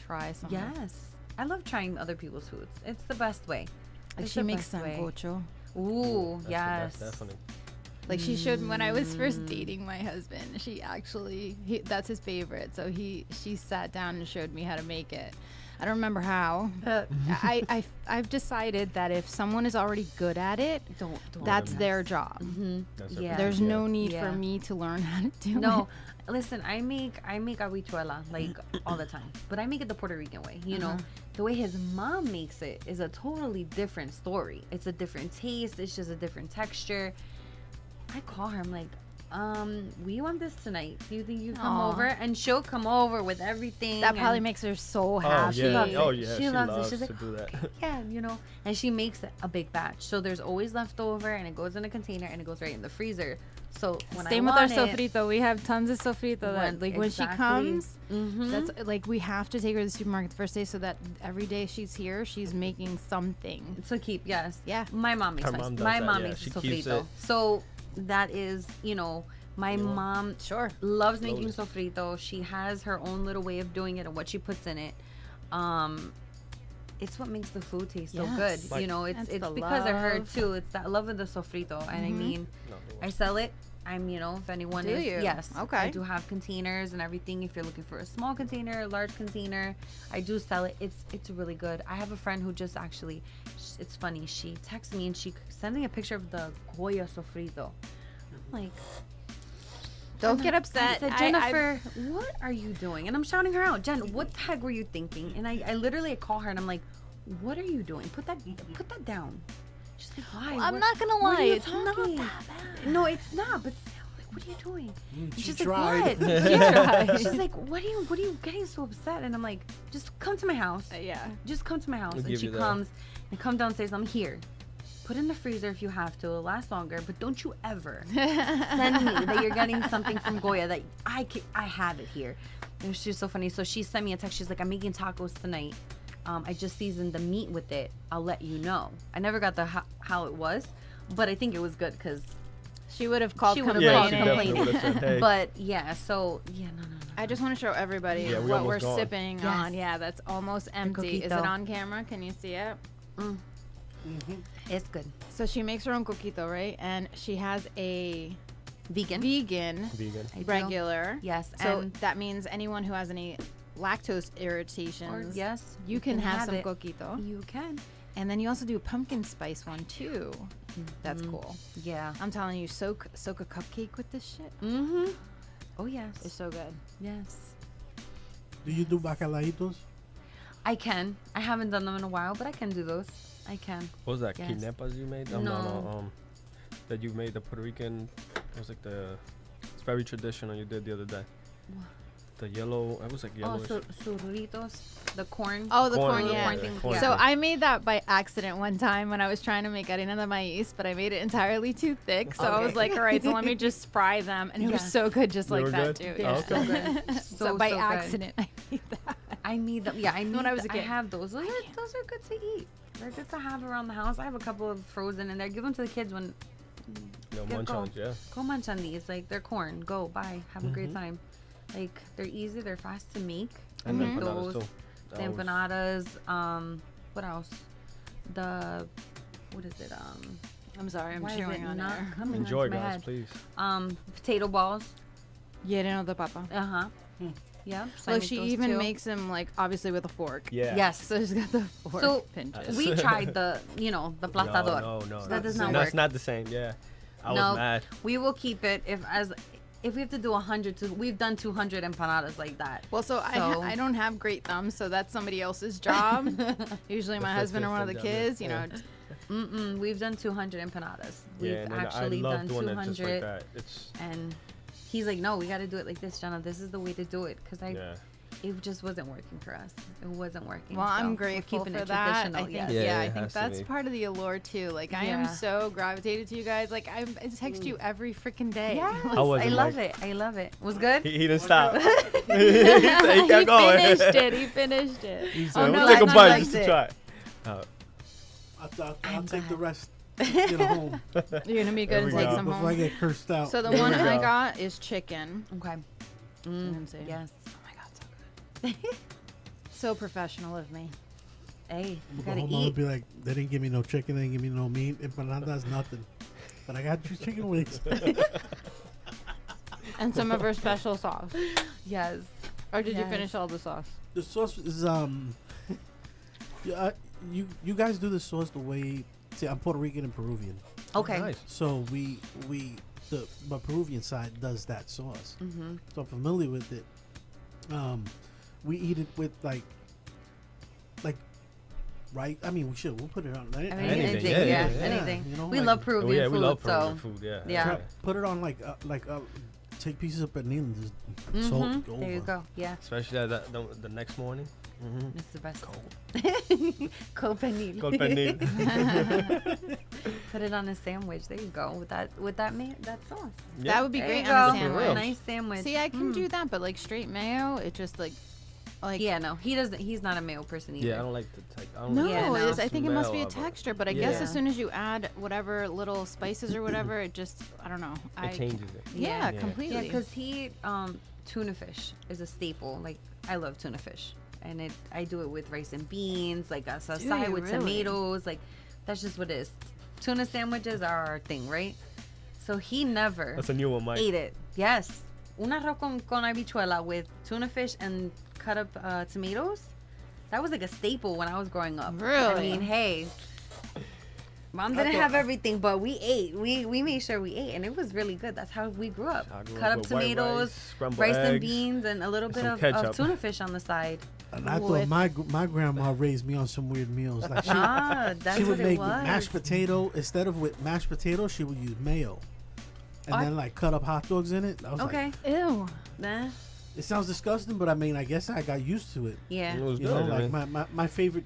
try some. Yes, I love trying other people's foods. It's the best way. Like It's she the makes best way. sancocho. Ooh, That's yes. the best, definitely. Like she showed when I was first dating my husband. She actually that's his favorite. So she sat down and showed me how to make it. I don't remember how. I've decided that if someone is already good at it, Don't that's their job. That's their Yeah. There's yeah. no need Yeah. for me to learn how to do No, it. listen, I make habichuela like all the time, but I make it the Puerto Rican way. You know, the way his mom makes it is a totally different story. It's a different taste. It's just a different texture. I call her. I'm like, we want this tonight. Do you think you come Aw. over? And she'll come over with everything. That probably and- makes her so Oh happy. yeah, loves it. oh yeah, She she loves it. loves She's to like, do that. yeah, you know, and she makes a big batch. So there's always leftover, and it goes in a container, and it goes right in the freezer. So when Same I with our want it, sofrito. We have tons of sofrito that when she Exactly. comes, Mhm. that's like we have to take her to the supermarket the first day so that every day she's here, she's making something. to keep, yes. Yeah. My mom makes Her mom does my that, mom yeah. makes She sofrito. keeps it. So that is, you know, my mom Sure. loves making Slowly. sofrito. She has her own little way of doing it and what she puts in it. It's what makes the food taste so Yes. good. Like- You know, it's That's it's the because of her love. too. It's that love of the sofrito. And I mean, No, I sell it. I'm, you know, if anyone Do is, you? yes, Okay. I do have containers and everything. If you're looking for a small container, a large container, I do sell it. It's really good. I have a friend who just actually, it's funny. She texted me and she sent me a picture of the Goya sofrito. I'm like, Don't get I upset. said, Jennifer, what are you doing? And I'm shouting her out, Jen, what the heck were you thinking? And I literally call her and I'm like, what are you doing? Put that down. She's like, why? I'm What- not gonna what are lie, you it's not talking? that bad. No, it's not. But still, like, what are you doing? And She she's tried. like, what? Yeah. She's like, what are you getting so upset? And I'm like, just come to my house. Yeah. Just come to my house. We'll And give she you that. comes and come downstairs. I'm here. Put in the freezer if you have to. It'll last longer. But don't you ever send me that you're getting something from Goya that I have it here. It was just so funny. So she sent me a text. She's like, I'm making tacos tonight. I just seasoned the meat with it. I'll let you know. I never got the how it was, but I think it was good because. She would have called She would've Yeah, called she complaining. definitely would have said, hey. But yeah, so yeah, no. I just want to show everybody Yeah, we what we're almost gone. sipping Yes. on. Yeah, that's almost empty. Is it coquito. on camera? Can you see it? It's good. So she makes her own coquito, right? And she has a Vegan. vegan Vegan. I do. regular. Yes, So and that means anyone who has any lactose irritations, yes, you can have some it. coquito. You can. And then you also do a pumpkin spice one too. That's cool. Yeah. I'm telling you, soak a cupcake with this shit. Mm-hmm. Oh yes. It's so good. Yes. Do you do bacalaitos? I can. I haven't done them in a while, but I can do those. I can. What was that? Yes. Quinepas you made? No. That you made the Puerto Rican. It was like it's very traditional. You did the other day. The yellow. It was like Oh, yellowish. surritos, the corn. Oh, the Corn, corn, yeah, yeah. corn thing, corn yeah. So thing. I made that by accident one time when I was trying to make harina de maíz, but I made it entirely too thick. So I was Okay. like, all right, so let me just fry them. And it was Yes. so good just They like were that good? too. Oh, Yeah. okay. So good. So by good. accident, I made that. I need them. Yeah, I need. When I was a I kid. have those. Those are good to eat. They're good to have around the house. I have a couple of frozen in there. Give them to the kids when Munch go. on, yeah. go munch on these. Like they're corn. Go buy. Have a great time. Like they're easy. They're fast to make. And I make empanadas those. too. The That was- empanadas. What else? What is it? I'm sorry, I'm Why is chewing it on not air. coming Enjoy, onto my guys, head? please. Potato balls. Lleno de papa. Uh huh. Yeah. so I Look, make she those even too. makes them like obviously with a fork. Yeah. Yes. So she's got the fork So pinches. we tried the plastador. No. That does not No, work. it's not the same. Yeah. I No, was mad. we will keep it if we have to do 100. We've done 200 empanadas like that. Well, so I don't have great thumbs, so that's somebody else's job. Usually my The husband or one of the fifth and kids, you know. yeah. We've done 200 empanadas. We've Yeah, no, actually I love done doing it just 200. like that. It's And he's like, no, we got to do it like this, Jenna. This is the way to do it. Because yeah. it just wasn't working for us. It wasn't working. Well, so I'm we're grateful keeping for it that. I traditional, think, yes. yeah, Yeah, I it think has to that's be. part of the allure too. Like, I am Yeah. so gravitated to you guys. Like, I text you every freaking day. Yes, I wasn't I love like- it. I love it. Was good? He didn't stop. he he kept going. finished it. He finished it. He said, Oh, "We'll no, take a I bite liked just to it. try it." I'll take the rest. Get home You're gonna be good and There we take go. some before I home. get cursed out. So the There one we I go. got is chicken. Okay. Fancy. Yes. Oh my god, so good. So professional of me. Hey, you But gotta home, I'll eat. be like, they didn't give me no chicken, they didn't give me no meat. Empanadas, nothing. But I got you chicken wings. And some of her special sauce. Yes. Or did you Yes. finish all the sauce? The sauce is yeah, you guys do the sauce the way. See, I'm Puerto Rican and Peruvian, Okay. Nice. so my Peruvian side does that sauce. Mm-hmm. So I'm familiar with it. We eat it with like right. I mean, we'll put it on. I mean, Anything, anything, yeah, yeah, yeah. anything. You know, we like- love Oh, Peruvian yeah, food, we love so Peruvian food. Yeah. yeah. Put it on like take pieces of pernil and just salt Mhm. over. There you go. Yeah, Especially the next morning. Mm-hmm. it's the best. Cold. Cold pernil. Cold pernil. Put it on a sandwich. There you go. With that that sauce. That would be There great you on a go. For real. sandwich. Nice sandwich. See, I can Mm. do that, but like straight mayo, it just like Yeah, no, he doesn't. He's not a mayo person either. Yeah, I don't like the I don't no, like Yeah, the no. I think it must be a smell of it. texture, but I guess Yeah. as soon as you add whatever little spices or whatever, it just I don't know. It changes it. Yeah, Yeah. completely. Yeah, because he tuna fish is a staple. Like I love tuna fish, and I do it with rice and beans, like a Do side you with really? tomatoes. Like that's just what it is. Tuna sandwiches are our thing, right? So he never That's a new one, Mike. ate it. Yes, un arroz con habichuela with tuna fish and cut up tomatoes. That was like a staple when I was growing up. I Really? mean, hey. Mom didn't have everything, but we ate. We made sure we ate, and it was really good. That's how we grew up. I grew Cut up up with white tomatoes, rice, scrambled rice and eggs, beans, and a little and bit some of ketchup. tuna fish on the side. And I With- thought my grandma raised me on some weird meals. Like That's she what would it make was. mashed potato instead of with mashed potato. She would use mayo, and then like cut up hot dogs in it. I was Okay. like, Ew. Nah. it sounds disgusting, but I mean, I guess I got used to it. Yeah. It was You good. know, I like mean, my favorite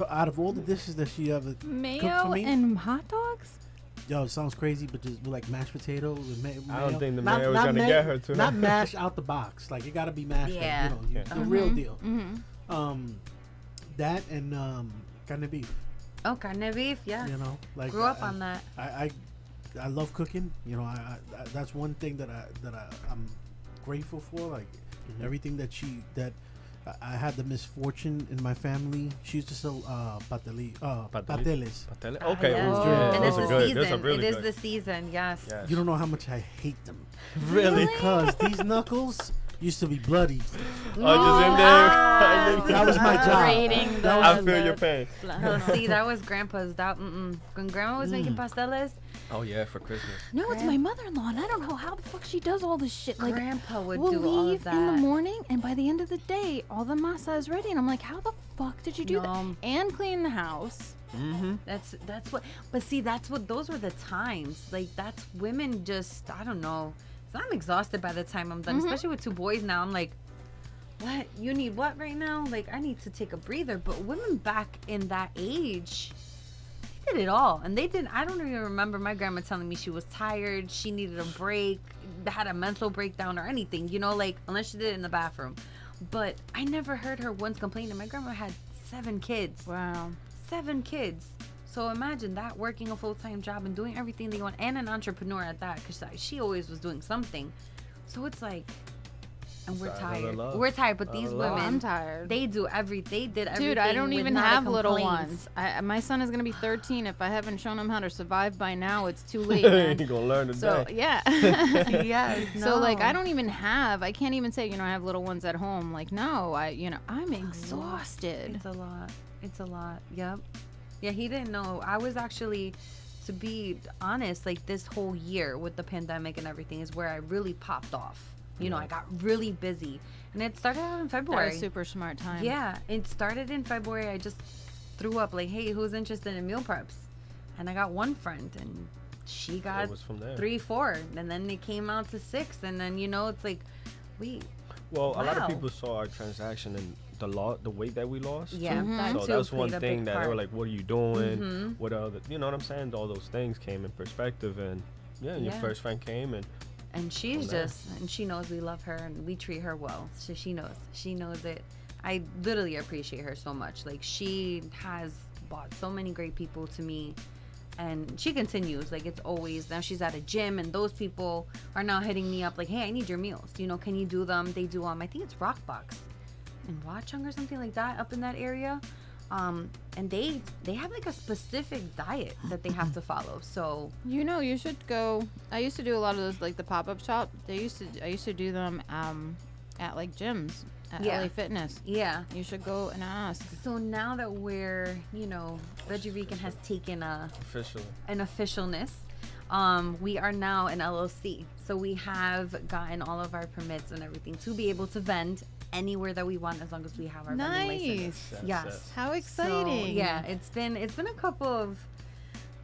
out of all the dishes that she ever cooked Mayo for me. and hot dogs? Yo, it sounds crazy, but just with like mashed potatoes with mayo. I don't think the Not- mayo was not gonna ma- get her to Not mashed out the box. Like it got to be mashed. Yeah. Like, you know, Yeah. the real deal. Mm-hmm. That and carne beef. Oh, carne beef. Yes. You know, like Grew up on that. I love cooking. You know, I that's one thing that I'm grateful for. Like everything that I had the misfortune in my family. She used to sell pateles. Patele? Ah, Okay. yes. ooh, yeah, And it's those are the good. season. Those are really it is good. the season. Yes. Yes. You don't know how much I hate them. Really? Because these knuckles used to be bloody. Oh, just in there. That was my job. Rating the, I feel your pain. No, see, that was Grandpa's. That when Grandma was making pasteles, Oh yeah, for Christmas. No, it's my mother-in-law, and I don't know how the fuck she does all this shit. Like, Grandpa would we'll do all leave of that. in the morning, and by the end of the day, all the masa is ready. And I'm like, how the fuck did you do No. that? And clean the house. Mm-hmm. That's what. But see, that's what. Those were the times. Like that's women. Just I don't know. So I'm exhausted by the time I'm done. Especially with two boys now. I'm like, what? You need what right now? Like I need to take a breather. But women back in that age, they did it all, and they didn't. I don't even remember my grandma telling me she was tired. She needed a break. Had a mental breakdown or anything. You know, like unless she did it in the bathroom. But I never heard her once complain. And my grandma had 7 kids. Wow. 7 kids. So imagine that, working a full-time job and doing everything they want, and an entrepreneur at that, because she always was doing something. So it's like, and we're It's another tired. love. We're tired, but these Another love. women, I'm tired. they did everything. Dude, I don't with even not a have little complaint. ones. My son is gonna be 13. If I haven't shown him how to survive by now, it's too late, You're man. gonna learn today. So yeah. Yes. So like no. I don't even have. I can't even say I have little ones at home. Like no, I'm exhausted. It's a lot. It's a lot. Yep. Yeah, he didn't know. I was actually, to be honest, like this whole year with the pandemic and everything is where I really popped off. I got really busy. And it started out in That February. was super smart time. Yeah, it started in February. I just threw up like, hey, who's interested in meal preps? And I got one friend, and she got It was from there. 3, 4. And then it came out to 6. And then, it's like, wait. Well, a lot Wow. of people saw our transaction and the weight that we lost. Yeah, Mhm. that So too that's one played a thing big that they were part. like, "What are you doing? Mhm. What other?" You know what I'm saying? All those things came in perspective, and your Yeah. first friend came, and And she's From there. and she knows we love her and we treat her well. So she knows it. I literally appreciate her so much. Like she has brought so many great people to me. And she continues, like, it's always, now she's at a gym, and those people are now hitting me up like, hey, I need your meals, you know, can you do them? They do I think it's Rockbox in Watchung or something like that, up in that area. And they have like a specific diet that they have to follow. So You know, you should go. I used to do a lot of those, like the pop-up shop. I used to do them at like gyms at LA Fitness. yeah. You should go and ask. So now that we're, you know, Veggie Rican has taken Officially. an officialness, we are now an LLC. So we have gotten all of our permits and everything to be able to vend anywhere that we want, as long as we have our vending license. Nice. Yes. How So, exciting. yeah, it's been a couple of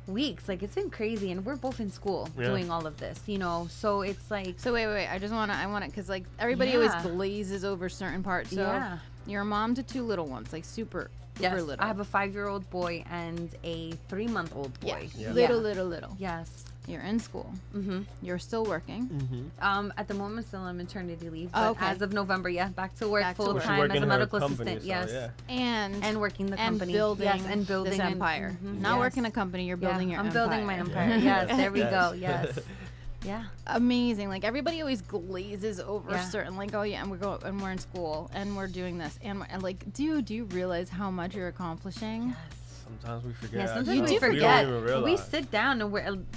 weeks. Like, it's been crazy, and we're both in school doing all of this, you know. So it's like, So wait. I want it because like everybody always glazes over certain parts. So Yeah. you're a mom to two little ones, like super yes, little. I have a 5-year-old boy and a 3-month-old boy. Yeah. Yeah. Little. Yes. You're in school. Mm-hmm. You're still working. At the moment, still on maternity leave. Oh, But okay. as of November, back to work Back to full work. She time work as in a her medical company, assistant. so, Yes. yeah. And working the and company. building, yes, and building this an- empire. Mhm. Not Yes. working a company, you're building your I'm empire. building my empire. Yeah. Yes, there we Yes. go. Yes. Yeah. Amazing. Like everybody always glazes over Yeah. certain, like, oh yeah, and we're in school and we're doing this and like, dude, do you realize how much you're accomplishing? Sometimes we forget. Yeah, sometimes You ourselves. do we We forget. don't even We realize. sit down and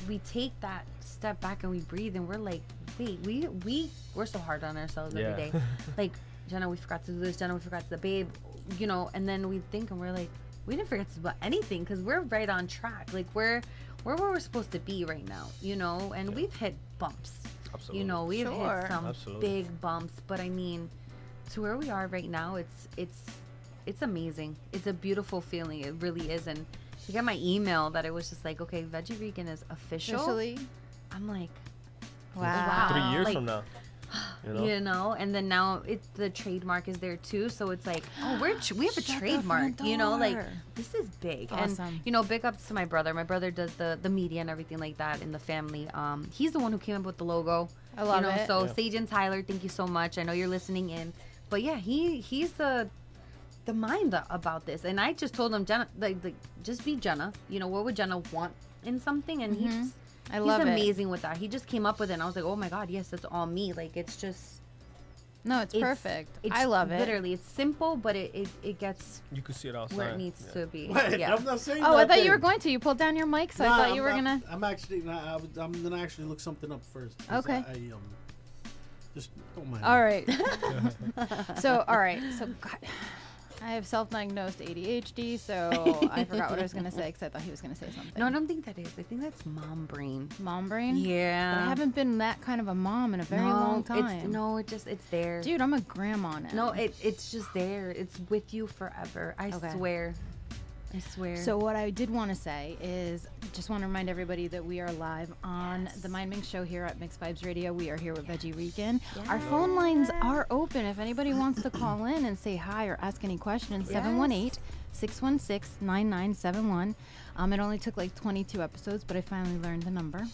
we take that step back and we breathe, and we're like, wait, we're so hard on ourselves Yeah. every day. Like, Jenna, we forgot to do this. Jenna, we forgot to, babe, you know. And then we think, and we're like, we didn't forget to do anything, because we're right on track. Like, we're where we're supposed to be right now, you know. And we've hit bumps. Absolutely. You know, we've Sure. hit some Absolutely. big bumps, but I mean, to where we are right now, it's amazing. It's a beautiful feeling. It really is. And to get my email that it was just like, okay, Veggie Rican is official. Officially. I'm like, Wow. 3 years Like, from now. You know? and then now the trademark is there too, so it's like, oh, we have a Shut the trademark, front you know, like, door. this is big. Awesome. And you know, big ups to my brother. My brother does the media and everything like that in the family. He's the one who came up with the logo. I love you know, it. So Yeah. Sage and Tyler, thank you so much. I know you're listening in, but yeah, he's the mind about this. And I just told him, Jenna, like just be Jenna. You know, what would Jenna want in something? And I love he's it. amazing with that. He just came up with it, and I was like, oh my god, yes, that's all me. Like, it's just No, it's perfect. I love it. Literally, it's simple, but it gets You could see it outside. where it needs Yeah. to be. Wait, Yeah. I'm not saying Oh, I thought nothing. you were going to. You pulled down your mic, so I Nah, thought you were I'm gonna. not- I'm actually. I'm gonna actually look something up first. 'cause Okay. I just don't mind. All me. right. So God, I have self-diagnosed ADHD, so I forgot what I was gonna say because I thought he was gonna say something. No, I don't think that is. I think that's mom brain. Mom brain. Yeah. But I haven't been that kind of a mom in a very long time. It's there. Dude, I'm a grandma now. No, it's just there. It's with you forever. I Okay. swear. I swear. So what I did want to say is, just want to remind everybody that we are live on the Mindminx show here at Mix Vibes Radio. We are here with Veggie Rican. Our phone lines are open. If anybody wants to call in and say hi or ask any questions, 718-616-9971. It only took like 22 episodes, but I finally learned the number.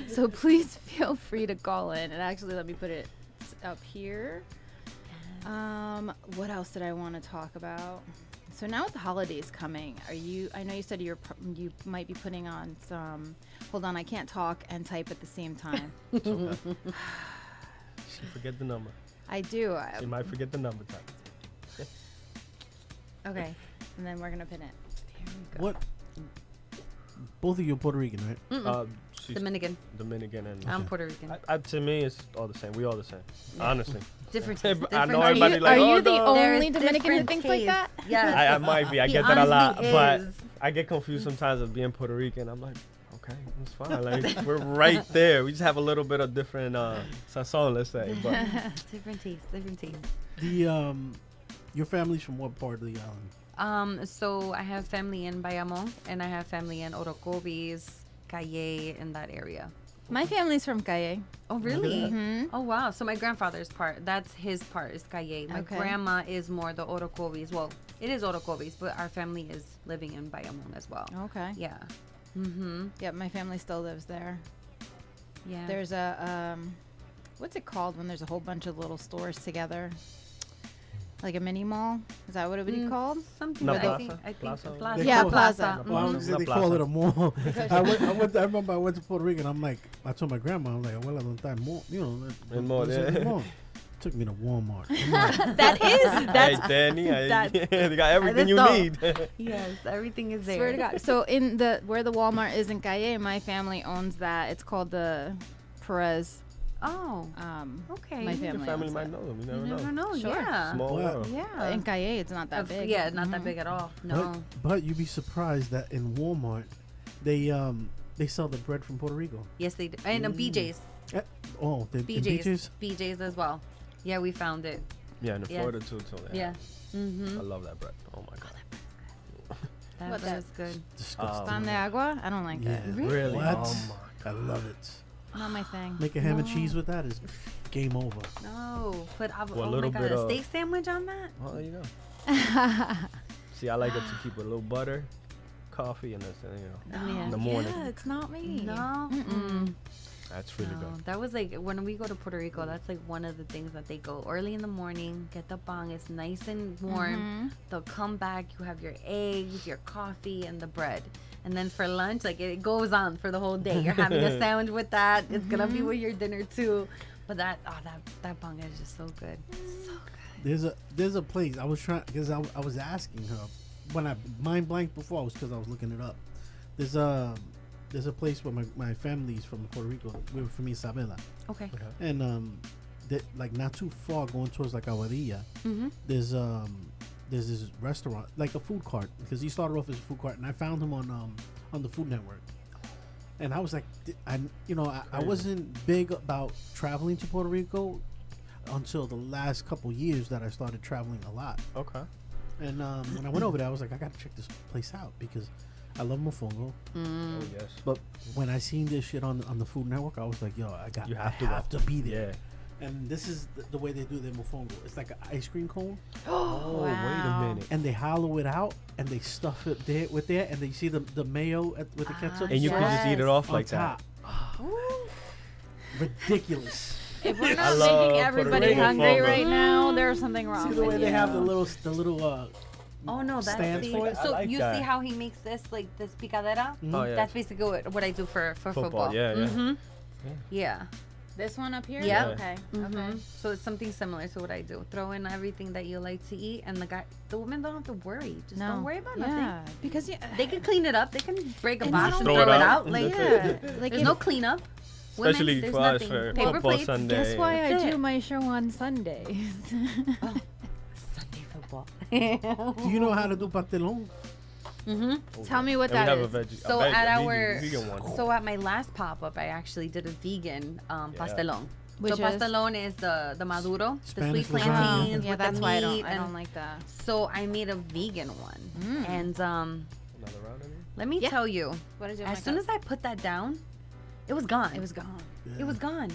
So please feel free to call in. And actually, let me put it up here. What else did I want to talk about? So now with the holidays coming, I know you said you might be putting on some, hold on, I can't talk and type at the same time. She forget the number. I do. She might forget the number type. Okay. And then we're going to pin it. Here we go. What? Both of you are Puerto Rican, right? She's Dominican. Dominican and I'm Puerto Rican. to me, it's all the same. We all the same. Honestly. Different Hey, taste. I know different everybody taste. like, Are oh, you the no. only There's Dominican who different thinks like that? tastes. Yes. I might be. I He get that a lot. honestly But is. I get confused sometimes of being Puerto Rican. I'm like, okay, it's fine. Like, we're right there. We just have a little bit of different sazon, let's say. But Different taste. Different taste. Your family's from what part of the island? So I have family in Bayamon, and I have family in Orocovis, Calle, in that area. My family's from Calle. Oh, really? Mhm. Oh, wow. So my grandfather's part, that's his part, is Calle. My Okay. grandma is more the Orocovis. Well, it is Orocovis, but our family is living in Bayamon as well. Okay. Yeah. Mm-hmm. Yep, my family still lives there. Yeah. There's a, what's it called when there's a whole bunch of little stores together? like a mini mall. Is that what it would be called? Something. No, I plaza. think. I think Plaza. plaza. They Yeah, call it- plaza. Well, Mhm. they call it a mall. I remember I went to Puerto Rico and I'm like, I told my grandma, I'm like, well, I don't time more, you know, And more, there's yeah. a mall. Took me to Walmart. I'm like, That is. That's. Hey, Danny, that's- they got everything you that's need. Yes, everything is there. Swear to God. So in the where the Walmart is in Calle, my family owns that. It's called the Perez. Oh, My okay. Your family. family owns might it. know them. You You never never know. know. Sure. Yeah. Small Wow. world. Yeah. In Calle, it's not that big. Yeah, not that Mhm. big at all. No. but you'd be surprised that in Walmart, they sell the bread from Puerto Rico. Yes, they do. And BJ's. Oh, the BJ's. BJ's as well. Yeah, we found it. Yeah, in the Yeah. Florida too. So Yeah. Mm-hmm. I love that bread. Oh my god. That What's was that? good. Disgusting. Pan de agua? I don't like Yeah. it. Really? What? Oh I love it. Not my thing. Make a ham and No. cheese with that is game over. No. Put Well, a oh my little god, bit a of- steak sandwich on that? Well, there you go. See, I like it to keep a little butter, coffee, and that's in the morning. Yeah, it's not me. No. Mm-mm. That's really No, good. that was like when we go to Puerto Rico. That's like one of the things that they go early in the morning, get the bong. It's nice and warm. Mhm. They'll come back. You have your eggs, your coffee, and the bread. And then for lunch, like it goes on for the whole day. You're having a sandwich with that. It's gonna be with your dinner too. But that that bong is just so good. So good. There's a place I was trying because I was asking her when I mind blanked before was because I was looking it up. There's a place where my family's from Puerto Rico. We're from Isabela, Okay. and like not too far going towards like Aguadilla. Mm-hmm. There's this restaurant like a food cart because he started off as a food cart, and I found him on the Food Network. And I was like, I wasn't big about traveling to Puerto Rico until the last couple years that I started traveling a lot. Okay. And when I went over there, I was like, I gotta check this place out because I love mofongo. Mm. Oh yes. But when I seen this shit on the Food Network, I was like, yo, You I have to have go. to be there. Yeah. And this is the way they do their mofongo. It's like an ice cream cone, Oh, wait a Wow. minute. and they hollow it out and they stuff it there with there, and they see the mayo with the ketchup. And you can just eat it Yes. off on like top. that. Ridiculous. If we're I not love making Puerto everybody Rico hungry mofongo. right now, there's something wrong. See the way with they you. have the little Oh no, that's stands the, for it? I so like you that. see how he makes this like this picadera? Mhm. Oh yeah. That's basically what I do for football. Yeah, yeah. Mm-hmm. Yeah. This one up here? Yeah. Okay. Mhm. Okay. So it's something similar to what I do. Throw in everything that you like to eat, and the women don't have to worry. Just No. don't worry about Yeah. nothing. Because They can clean it up. They can break a And box you and don't- throw Throw it it out. out. Like yeah. Like there's if- no cleanup. Women, Especially there's for us nothing. for Paper football plates. Sunday. Guess why That's I it. do my show on Sundays. Sunday football. Do you know how to do pastelón? Mm-hmm. Tell me what And we that have is. a So veg- at a our vegan one. so at my last pop up, I actually did a vegan pastelón. Which so is? pastelón is the maduro, Spanish the sweet lasagna. plantains yeah, with that's the why meat. I don't like that. So I made a vegan one, Mm. and Another round of it? let me Yeah. tell you, What is it? as soon as I put that down, it was gone. it was gone. It was gone.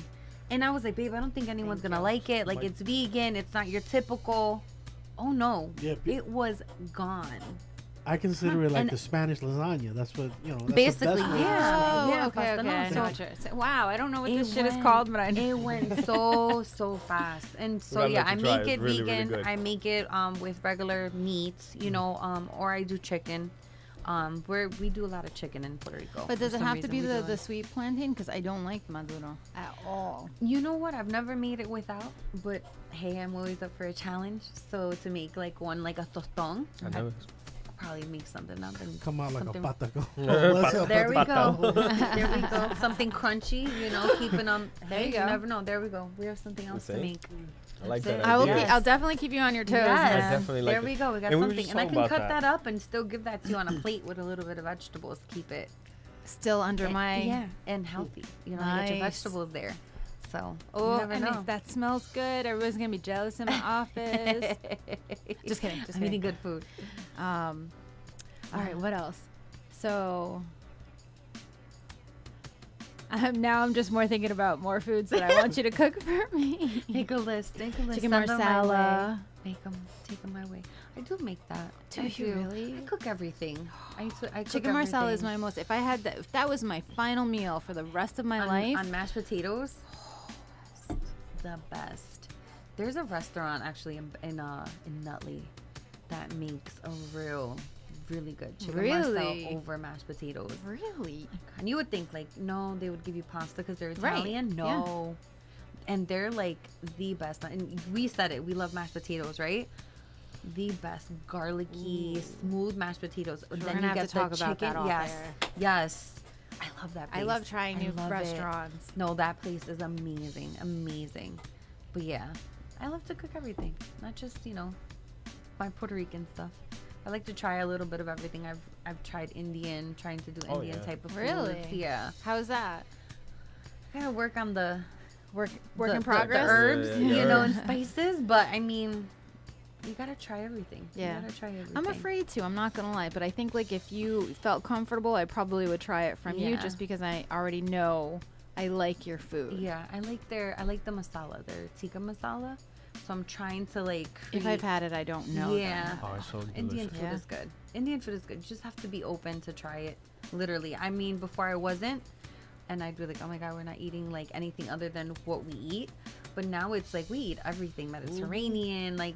And I was like, babe, I don't think anyone's Thank gonna you. like it. Like, Like- it's vegan. It's not your typical. Oh no, Yeah, it was gone. I consider it like And- the Spanish lasagna. That's what that's Basically, the best way. yeah. Oh, yeah, okay, pastelón. okay. I So know what you're saying. Wow, I don't know what it this shit is went- called, but I know. It went so fast, and so gotta yeah, let I you try make it. it Really, really vegan. good. I make it with regular meats, you know, or I do chicken. We do a lot of chicken in Puerto Rico. But does For it some have to reason be we the, do the it. sweet plantain? Because I don't like maduro at all. You know what? I've never made it without, but hey, I'm always up for a challenge. So to make like one like a tostón, I never. I'll probably make something up and Come out like something- a pataco. There we go. Patao. There we go. Something crunchy, you know, keeping them. There Hey, you you go. never know. There we go. We have something else to See? make. I like That's that. it. I will. idea. Yes. I'll definitely keep you on your toes. Yes. man. definitely like there it. we go. We got And we were something, just and I talking can about cut that. that up and still give that to you on a plate with a little bit of vegetables. Keep it Still under and- my. yeah, and healthy. You know, you get your Nice. vegetables there. So Oh, you never and know. if that smells good, everybody's gonna be jealous in my office. Just kidding. Just I'm eating kidding. good food. All right. What else? So. Now I'm just more thinking about more foods that I want you to cook for me. Make a list. Make a list. Chicken Send 'em my way. marsala. Take them my way. I do make that. Do I you really? I cook everything. I cook Chicken marsala is everything. my most. If I had that, if that was my final meal for the rest of my on, life. on mashed potatoes. The best. There's a restaurant actually in Nutley that makes a really good chicken Really? Marcel over mashed potatoes. Really? And you would think like, no, they would give you pasta because they're Right, Italian. No. And they're like the best. And we said it. We love mashed potatoes, right? The best garlicky, smooth mashed potatoes. We're Then gonna you have get to talk the about chicken. that off Yes. air. Yes. I love that place. I love trying new love it. restaurants. No, that place is amazing. Amazing. But yeah, I love to cook everything. Not just, my Puerto Rican stuff. I like to try a little bit of everything. I've tried Indian, trying to do Indian yeah. type of Really? foods. Yeah. How's that? I gotta work on the Work the- in progress? The herbs, Yeah. and spices. But I mean, you gotta try everything. Yeah. You gotta try everything. I'm afraid to. I'm not gonna lie, but I think like if you felt comfortable, I probably would try it from you, Yeah. just because I already know I like your food. Yeah, I like the masala, their tikka masala. So I'm trying to like. If I've had it, I don't know. Yeah. then. Oh, it's so Indian delicious. food Yeah. is good. Indian food is good. You just have to be open to try it. Literally. I mean, before I wasn't, and I'd be like, oh my god, we're not eating like anything other than what we eat. But now it's like we eat everything Mediterranean. Like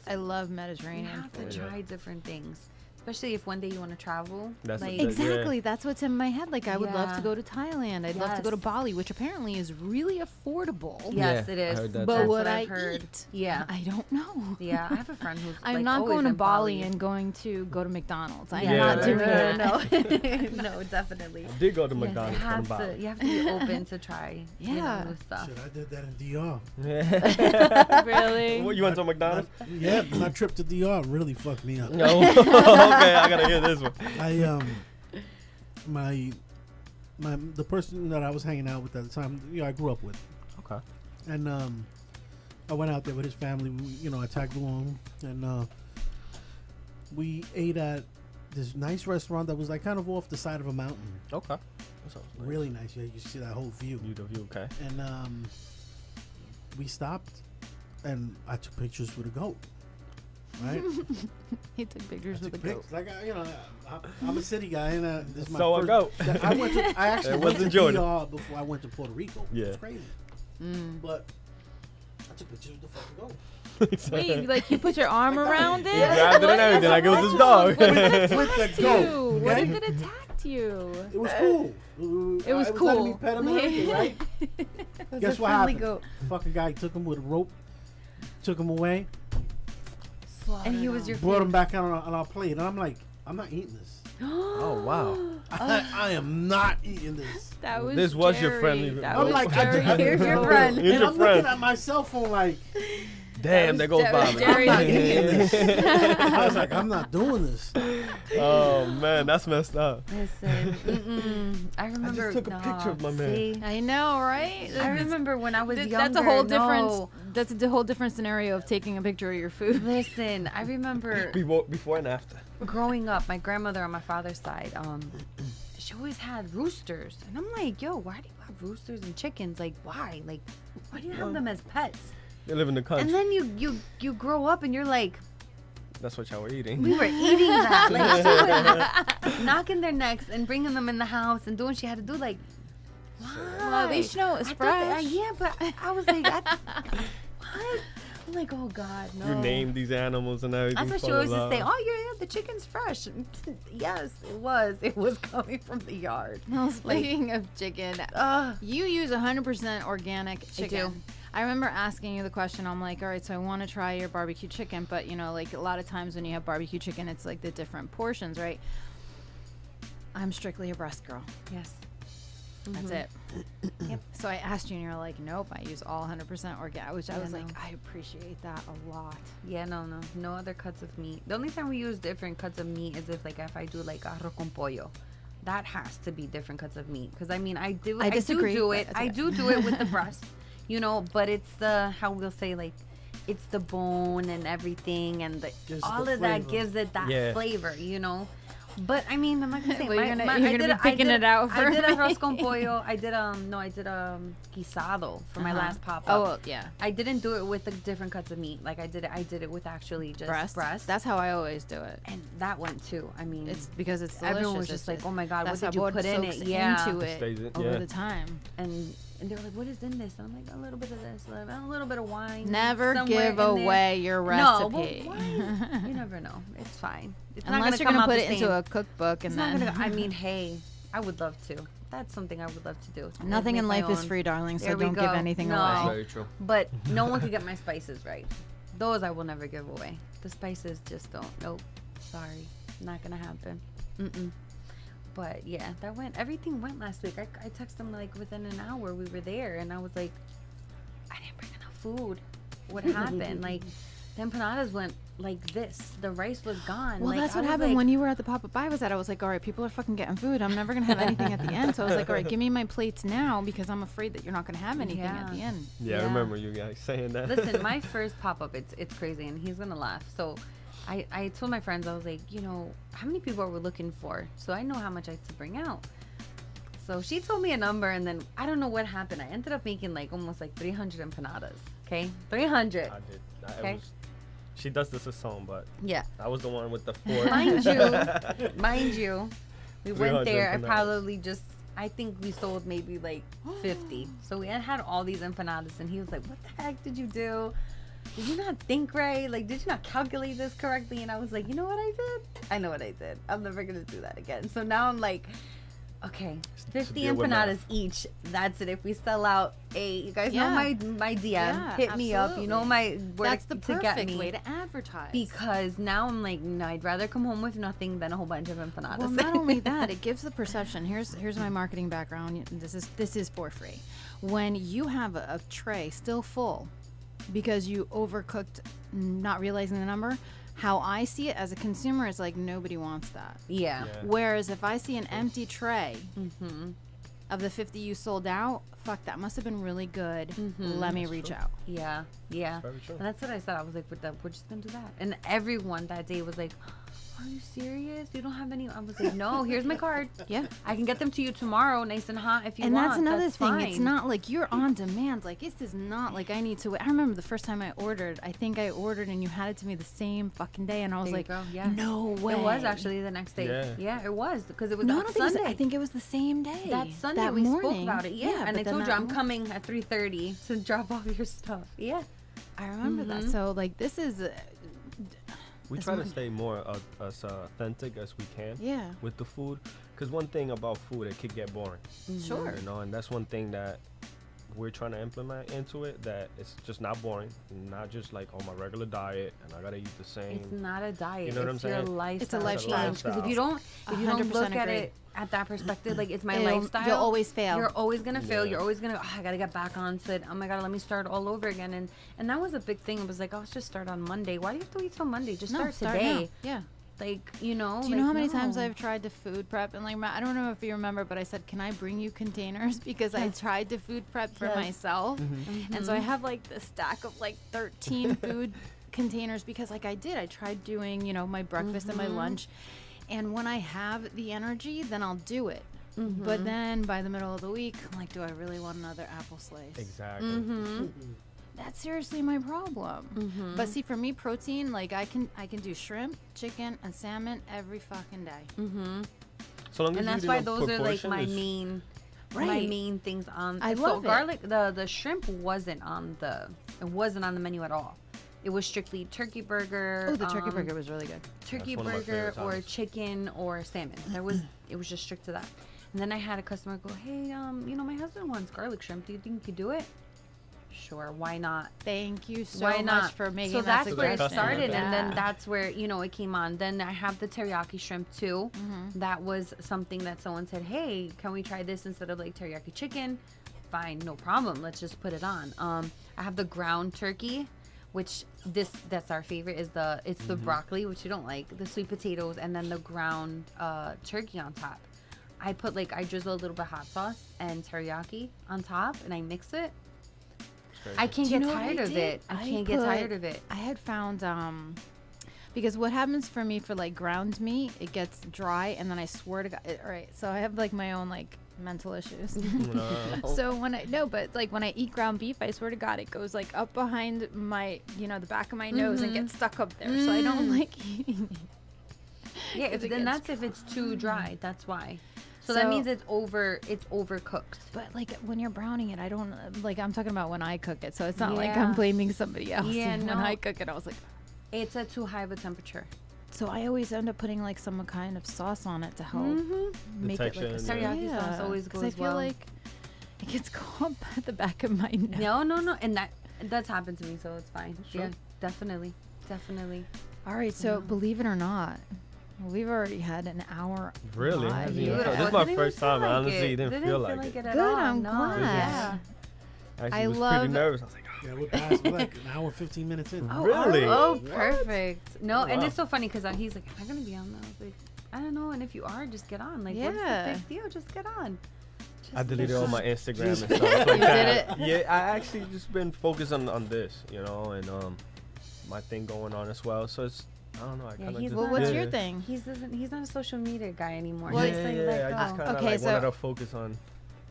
I love we Mediterranean have to food. try different things. Especially if one day you want to travel. That's like, the- Exactly. That's what's in my head. Like, I would love to Yeah. go to Thailand. I'd love to go to Yes. Bali, which apparently is really affordable. Yes, Yeah, it I is. heard that But too. That's would what I I've heard. eat? Yeah. I don't know. Yeah, I have a friend who's I'm like, not always going to in Bali and going to go to McDonald's. I'm Yeah, not right, doing right. that. No, no, definitely. I did go to Yes, McDonald's from Bali. you have to be open to try Yeah. new stuff. Shit, I did that in DR. Really? What, you went to McDonald's? Yeah, my trip to DR really fucked me up. No. Okay, I gotta hear this one. I the person that I was hanging out with at the time, I grew up with, Okay. and I went out there with his family. I tagged along, and we ate at this nice restaurant that was like kind of off the side of a mountain. Okay. That sounds nice. Really nice. Yeah, you see that whole view. You okay? And we stopped, and I took pictures with a goat. Right? He took pictures I with a took goat. pics. Like I'm a city guy, and this is my So a first, goat. I actually It went wasn't to Jordan. DR before I went to Puerto Rico, which Yeah. was crazy. But I took pictures with the fucking goat. Wait, like you put your arm around it? He grabbed it and everything like it was his dog. What if it With the attacked goat, you? What if okay? it attacked you? It was cool. It was letting cool. me pet him and everything, right? It Guess was a what friendly happened? goat. Fucking guy took him with a rope, took him away, And he was your brought him back on our plate, and I'm like, I'm not eating this. Oh wow. I am not eating this. That was This was your Jerry. friendly- That I'm was like, Jerry. Here's your friend. Here's And your I'm friend. looking at my cell phone like, Damn, there goes that was Bob. Jerry. I'm not eating this. I was like, I'm not doing this. Oh man, that's messed up. Listen, I remember. took a picture of my man. See, I know, right? I remember when I was younger. That's a whole different. No. That's a whole different scenario of taking a picture of your food. Listen, I remember Before and after. growing up, my grandmother on my father's side, she always had roosters, and I'm like, yo, why do you have roosters and chickens? Like, why? Like, why do you have them as pets? They live in the country. And then you grow up and you're like, That's what y'all were eating. we were eating that. Like, she was knocking their necks and bringing them in the house and doing what she had to do. Like, why? Well, at least you know it's I thought that- fresh. yeah, but I was like, what? I'm like, oh God, no. You named these animals and everything. That's what she for always the used to say. love. Oh, yeah, the chicken's fresh. Yes, it was. It was coming from the yard. Well, speaking of chicken, you use 100% organic chicken. do. I remember asking you the question. I'm like, all right, so I want to try your barbecue chicken, but like a lot of times when you have barbecue chicken, it's like the different portions, right? I'm strictly a breast girl. Yes. That's it. Yep. So I asked you, and you're like, nope, I use all 100% organic. Which I Yeah, was like, no. I appreciate that a lot. Yeah, no other cuts of meat. The only time we use different cuts of meat is if I do like arroz con pollo. That has to be different cuts of meat because I disagree, do but it. it's I okay. do it with the breast, but it's the how we'll say like it's the bone and everything and Gives all the of that flavor. gives it that Yeah. flavor, But I mean, I'm not gonna say Well, you're gonna I be did picking it out for I did me. arroz con pollo. I did guisado for my last pop up. Oh, well, yeah. I didn't do it with the different cuts of meat. Like I did it with actually just breast. That's how I always do it. And that went too. I mean, It's because it's delicious. everyone was just like, "Oh my God, what That's did how you put in soaks it?" Yeah, into it Stays in, over yeah. the time. and And they were like, what is in this? And I'm like, a little bit of this, a little bit of wine. Never somewhere give in away there. your No, well, recipe. why? You never know. It's fine. It's not Unless you're come gonna out put the it into same. a cookbook and It's not then gonna. I mean, hey, I would love to. That's something I would love to do. nothing Make in my life is own. free, darling. So There we don't give go. anything No. away. Very true. But no one could get my spices right. Those I will never give away. The spices just don't. Nope. Sorry. Not gonna happen. Mm-mm. But yeah, everything went last week. I texted them like within an hour we were there, and I was like, I didn't bring enough food. What happened? Like, the empanadas went like this. The rice was gone. Well, like, that's I what was happened like, when you were at the pop-up I was at. I was like, all right, people are fucking getting food. I'm never gonna have anything at the end. So I was like, all right, give me my plates now because I'm afraid that you're not gonna have anything at the Yeah. end. Yeah, I Yeah. remember you guys saying that. Listen, my first pop-up, it's crazy, and he's gonna laugh. So I told my friends, I was like, how many people are we looking for? So I know how much I have to bring out. So she told me a number, and then I don't know what happened. I ended up making like almost like 300 empanadas. Okay, 300. I did. Okay. She does this a song, but Yeah. I was the one with the 4. Mind you, we went 300 there. I empanadas. I think we sold maybe like 50. So we had all these empanadas, and he was like, "What the heck did you do? Did you not think right? Like, did you not calculate this correctly?" And I was like, "You know what I did? I know what I did. I'm never gonna do that again." So now I'm like, okay, 50 deal with empanadas math. each. That's it. If we sell out 8, you guys Yeah. know my DM. Yeah, Hit me up. You know absolutely. where That's the to get perfect me. way to advertise. Because now I'm like, no, I'd rather come home with nothing than a whole bunch of empanadas. Well, not only that, it gives the perception. Here's my marketing background. This is for free. When you have a tray still full because you overcooked, not realizing the number, how I see it as a consumer is like nobody wants that. Yeah. Yeah. Whereas if I see an empty tray of the 50 you sold out, fuck, that must have been really good. Let me reach out. Yeah. Yeah. Very true. And that's what I said. I was like, we're just going to do that. And everyone that day was like, are you serious? You don't have any? I was like, no, here's my card. Yeah. I can get them to you tomorrow, nice and hot if you And want. that's another thing. Fine. It's not like you're on demand. Like, this is not like I need to wait. I remember the first time I ordered, I think I ordered and you had it to me the same fucking day. And I was There you like, go, yeah. no way. It was actually the next day. Yeah. Yeah, it was. Because it was No, I that don't think it was, Sunday. I think it was the same day. That Sunday that we morning. spoke about it. Yeah, and but I then told you that I'm mor- coming at 3:30 to drop off your stuff. Yeah. I remember that. So, like, this is, We As try to much- stay more as authentic as we can yeah, with the food. Because one thing about food, it could get boring. sure. You know, and that's one thing that we're trying to implement into it, that it's just not boring, not just like on my regular diet and I gotta eat the same. It's not a diet. You know what I'm it's your saying? lifestyle. It's a lifestyle. Because if you don't 100% look at agree. it at that perspective, like it's my It'll- lifestyle, you'll always fail. You're always gonna fail. Yeah. You're always gonna. I gotta get back onto it. Oh my god, let me start all over again. And that was a big thing. It was like, oh, let's just start on Monday. Why do you have to wait till Monday? Just No, start today. now. Yeah. Like, you know. Do you know how many like, times no. I've tried to food prep and like I don't know if you remember, but I said, "Can I bring you containers?" Because I tried to food prep for Yes. myself, and so I have like this stack of like 13 food containers because like I tried doing my breakfast and my lunch, and when I have the energy, then I'll do it. But then by the middle of the week, I'm like, do I really want another apple slice? Exactly. That's seriously my problem. But see, for me, protein, like I can do shrimp, chicken, and salmon every fucking day. So long as And you that's do why the those are like proportion my is- main. My Right. main things on. I so love it. garlic. The shrimp wasn't on the. It wasn't on the menu at all. It was strictly turkey burger. Oh, the turkey burger was really good. Turkey That's one of my burger favorite or times. chicken or salmon. It was just strict to that. And then I had a customer go, "Hey, my husband wants garlic shrimp. Do you think you could do it?" Sure, why not? Thank you so Why much not? for making So that that's where it suggestion. started, and then Yeah. that's where it came on. Then I have the teriyaki shrimp too. Mm-hmm. That was something that someone said, "Hey, can we try this instead of like teriyaki chicken?" Fine, no problem. Let's just put it on. I have the ground turkey, which that's our favorite. It's the broccoli, which you don't like, the sweet potatoes, and then the ground turkey on top. I drizzle a little bit of hot sauce and teriyaki on top, and I mix it. I can't Do you get know what tired I of did? it. I can't get tired of it. I had found because what happens for me for like ground meat, it gets dry, and then I swear to God, all right. So I have like my own like mental issues. So when I eat ground beef, I swear to God, it goes like up behind my the back of my nose and gets stuck up there. So I don't like eating it. Yeah, If it then gets that's if it's too dry. That's why. So that means it's overcooked. But like when you're browning it, I don't like. I'm talking about when I cook it, so it's not like Yeah. I'm blaming somebody else. Yeah, When no. I cook it, I was like, It's at too high of a temperature. so I always end up putting like some kind of sauce on it to help Mm-hmm. make it like texture a and Teriyaki sauce always 'cause goes I feel well. like it gets caught at the back of my neck. No, and that's happened to me, so it's fine. Sure. Yeah, definitely. All right, so believe it or not, we've already had an hour. Really? live Hasn't here. even felt- This is my first time. I honestly didn't feel like it. at Good, all. I'm No, glad. Yeah. Actually, I I was love- pretty nervous. I was like, Yeah, we're like an hour, 15 minutes in. Oh, really? Oh, What? perfect. No, and Wow. it's so funny because he's like, "Am I gonna be on?" I was like, "I don't know." And if you are, just get on. Like, Yeah. what's the big deal? Just get on. I deleted all my Instagram and stuff You like did that. Yeah, I actually just been focused on this, and my thing going on as well. So it's I don't know. I Yeah, kind of he's just Well, what's yeah. your thing? He's not a social media guy anymore. Well, He's Yeah, like, yeah, let I go. just kind of Okay, like so- wanted to focus on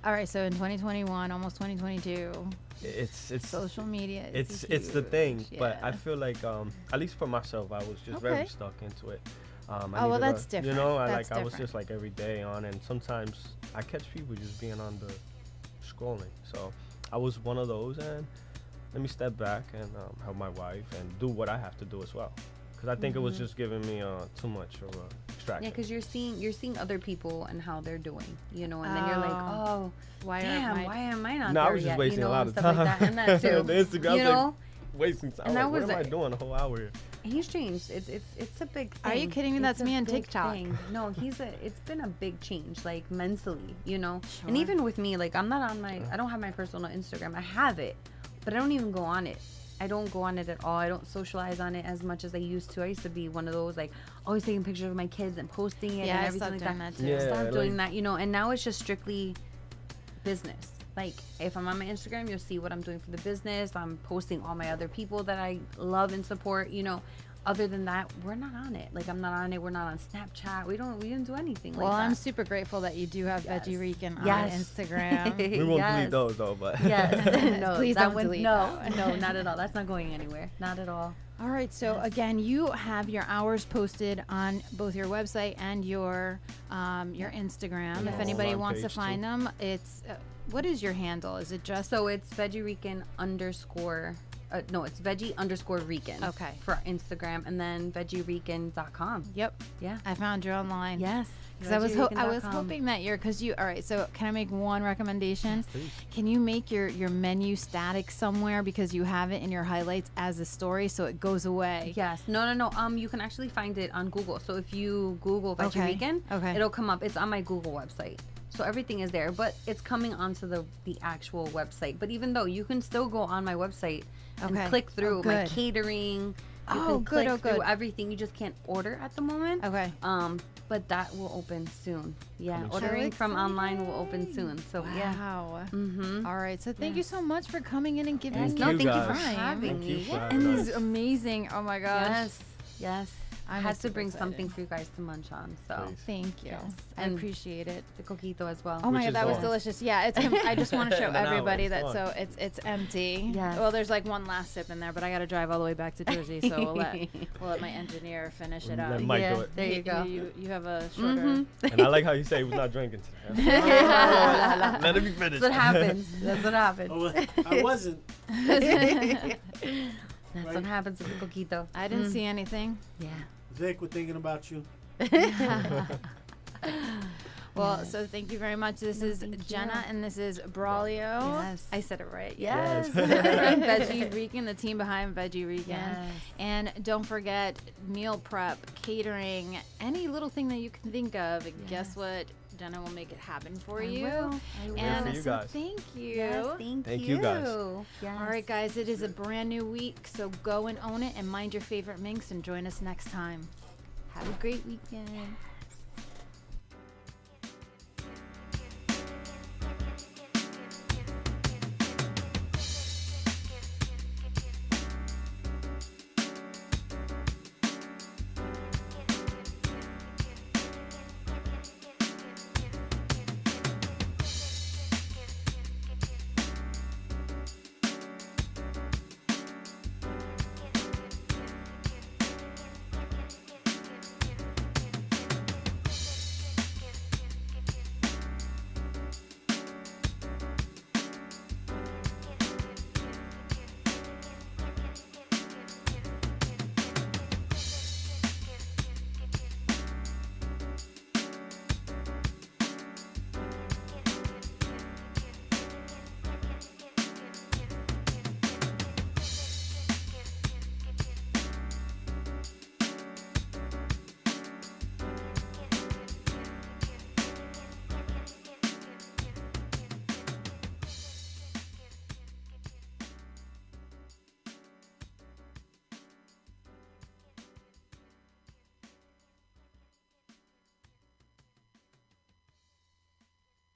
All right, so in 2021, almost 2022, it's social media. Is it's the thing, huge, but I yeah. feel like at least for myself, I was just Okay. very stuck into it. I Oh, well, needed that's a- different. You know, I That's was different. just like every day on, and sometimes I catch people just being on the scrolling. So I was one of those, and let me step back and help my wife and do what I have to do as well, because I think it was just giving me too much of a distraction. Yeah, because you're seeing other people and how they're doing, and then you're like, Oh. oh, Why damn, aren't why my am I not No, I there was just yet? wasting a lot and of stuff time. like that, and that too. The Instagram, I you was like, know, wasting time. And Like, that what was am I it. doing the whole hour here? he's changed. It's a big thing. Are you kidding me? That's It's a me on big TikTok. thing. No, it's been a big change, like mentally, And Sure. even with me, like I don't have my personal Instagram. I have it, but I don't even go on it. I don't go on it at all. I don't socialize on it as much as I used to. I used to be one of those like always taking pictures of my kids and posting it Yeah, and I everything stopped like doing that. that too. Yeah. Stop doing like- that, And now it's just strictly business. Like if I'm on my Instagram, you'll see what I'm doing for the business. I'm posting all my other people that I love and support. Other than that, we're not on it. Like I'm not on it. We're not on Snapchat. We didn't do anything Well, like that. I'm super grateful that you do have Veggie Rican on Yes. Instagram. We won't Yes. delete those though, but Yes. No, Please that don't one, delete no, that one. no, not at all. That's not going anywhere. Not at all. All right, so again, you have your hours posted on both your website and your Instagram. And If our anybody online wants to page, find too. them, it's what is your handle? Is it just So it's Veggie Rican underscore. No, it's Veggie underscore Rican. Okay. For Instagram, and then VeggieRican.com. Yep, Yeah. I found you online. Yes. Because I was VeggieRican.com. hoping that all right, so can I make one recommendation? please. Can you make your menu static somewhere because you have it in your highlights as a story so it goes away? Yes. No. You can actually find it on Google. So if you Google Veggie Okay. Rican, Okay. it'll come up. It's on my Google website. So everything is there, but it's coming onto the actual website. But even though you can still go on my website and Okay. click through Oh, my good. catering. You Oh, can good, click oh, good. through everything. You just can't order at the moment. Okay. But that will open soon. Yeah, Coming soon. ordering How from online will open exciting. soon. So yeah. Wow. Mm-hmm. All right. So thank you Yes. so much for coming in and giving Yes, me no, you thank you guys. for time. having Thank you me. for Yeah. having And us. these amazing. Oh my gosh. Yes, yes. I I'm had to super bring excited. something for you guys to munch on. So Please. Thank you. Yes. I And- appreciate it. the coquito as well. Oh my Which god, is that was gone. delicious. Yeah, it's. I just want to show In an hour, everybody it's that. gone. So it's empty. Yes. Well, there's like one last sip in there, but I got to drive all the way back to Jersey, so we'll let my engineer finish it Let up. Mike Yeah, do it. there you go. You have a shorter. Mm-hmm. And I like how you say he was not drinking today. Let him be finished. That's what happens. That's what happens. Oh, I wasn't. That's Right. what happens with the coquito. I didn't see anything. Yeah. Vic, we're thinking about you. Well, Yes. so thank you very much. This is thank Jenna, you. and this is Braulio. Yes. I said it right. Yes. From Veggie Rican, the team behind Veggie Rican. Yes. And don't forget meal prep, catering, any little thing that you can think of. Guess Yes. what? Jenna will make it happen for I you. will. I will. And for you so guys. thank you. Yes, thank you guys. Yes. All right, guys, it is a brand new week, so go and own it and mind your favorite minx and join us next time. Have a great weekend.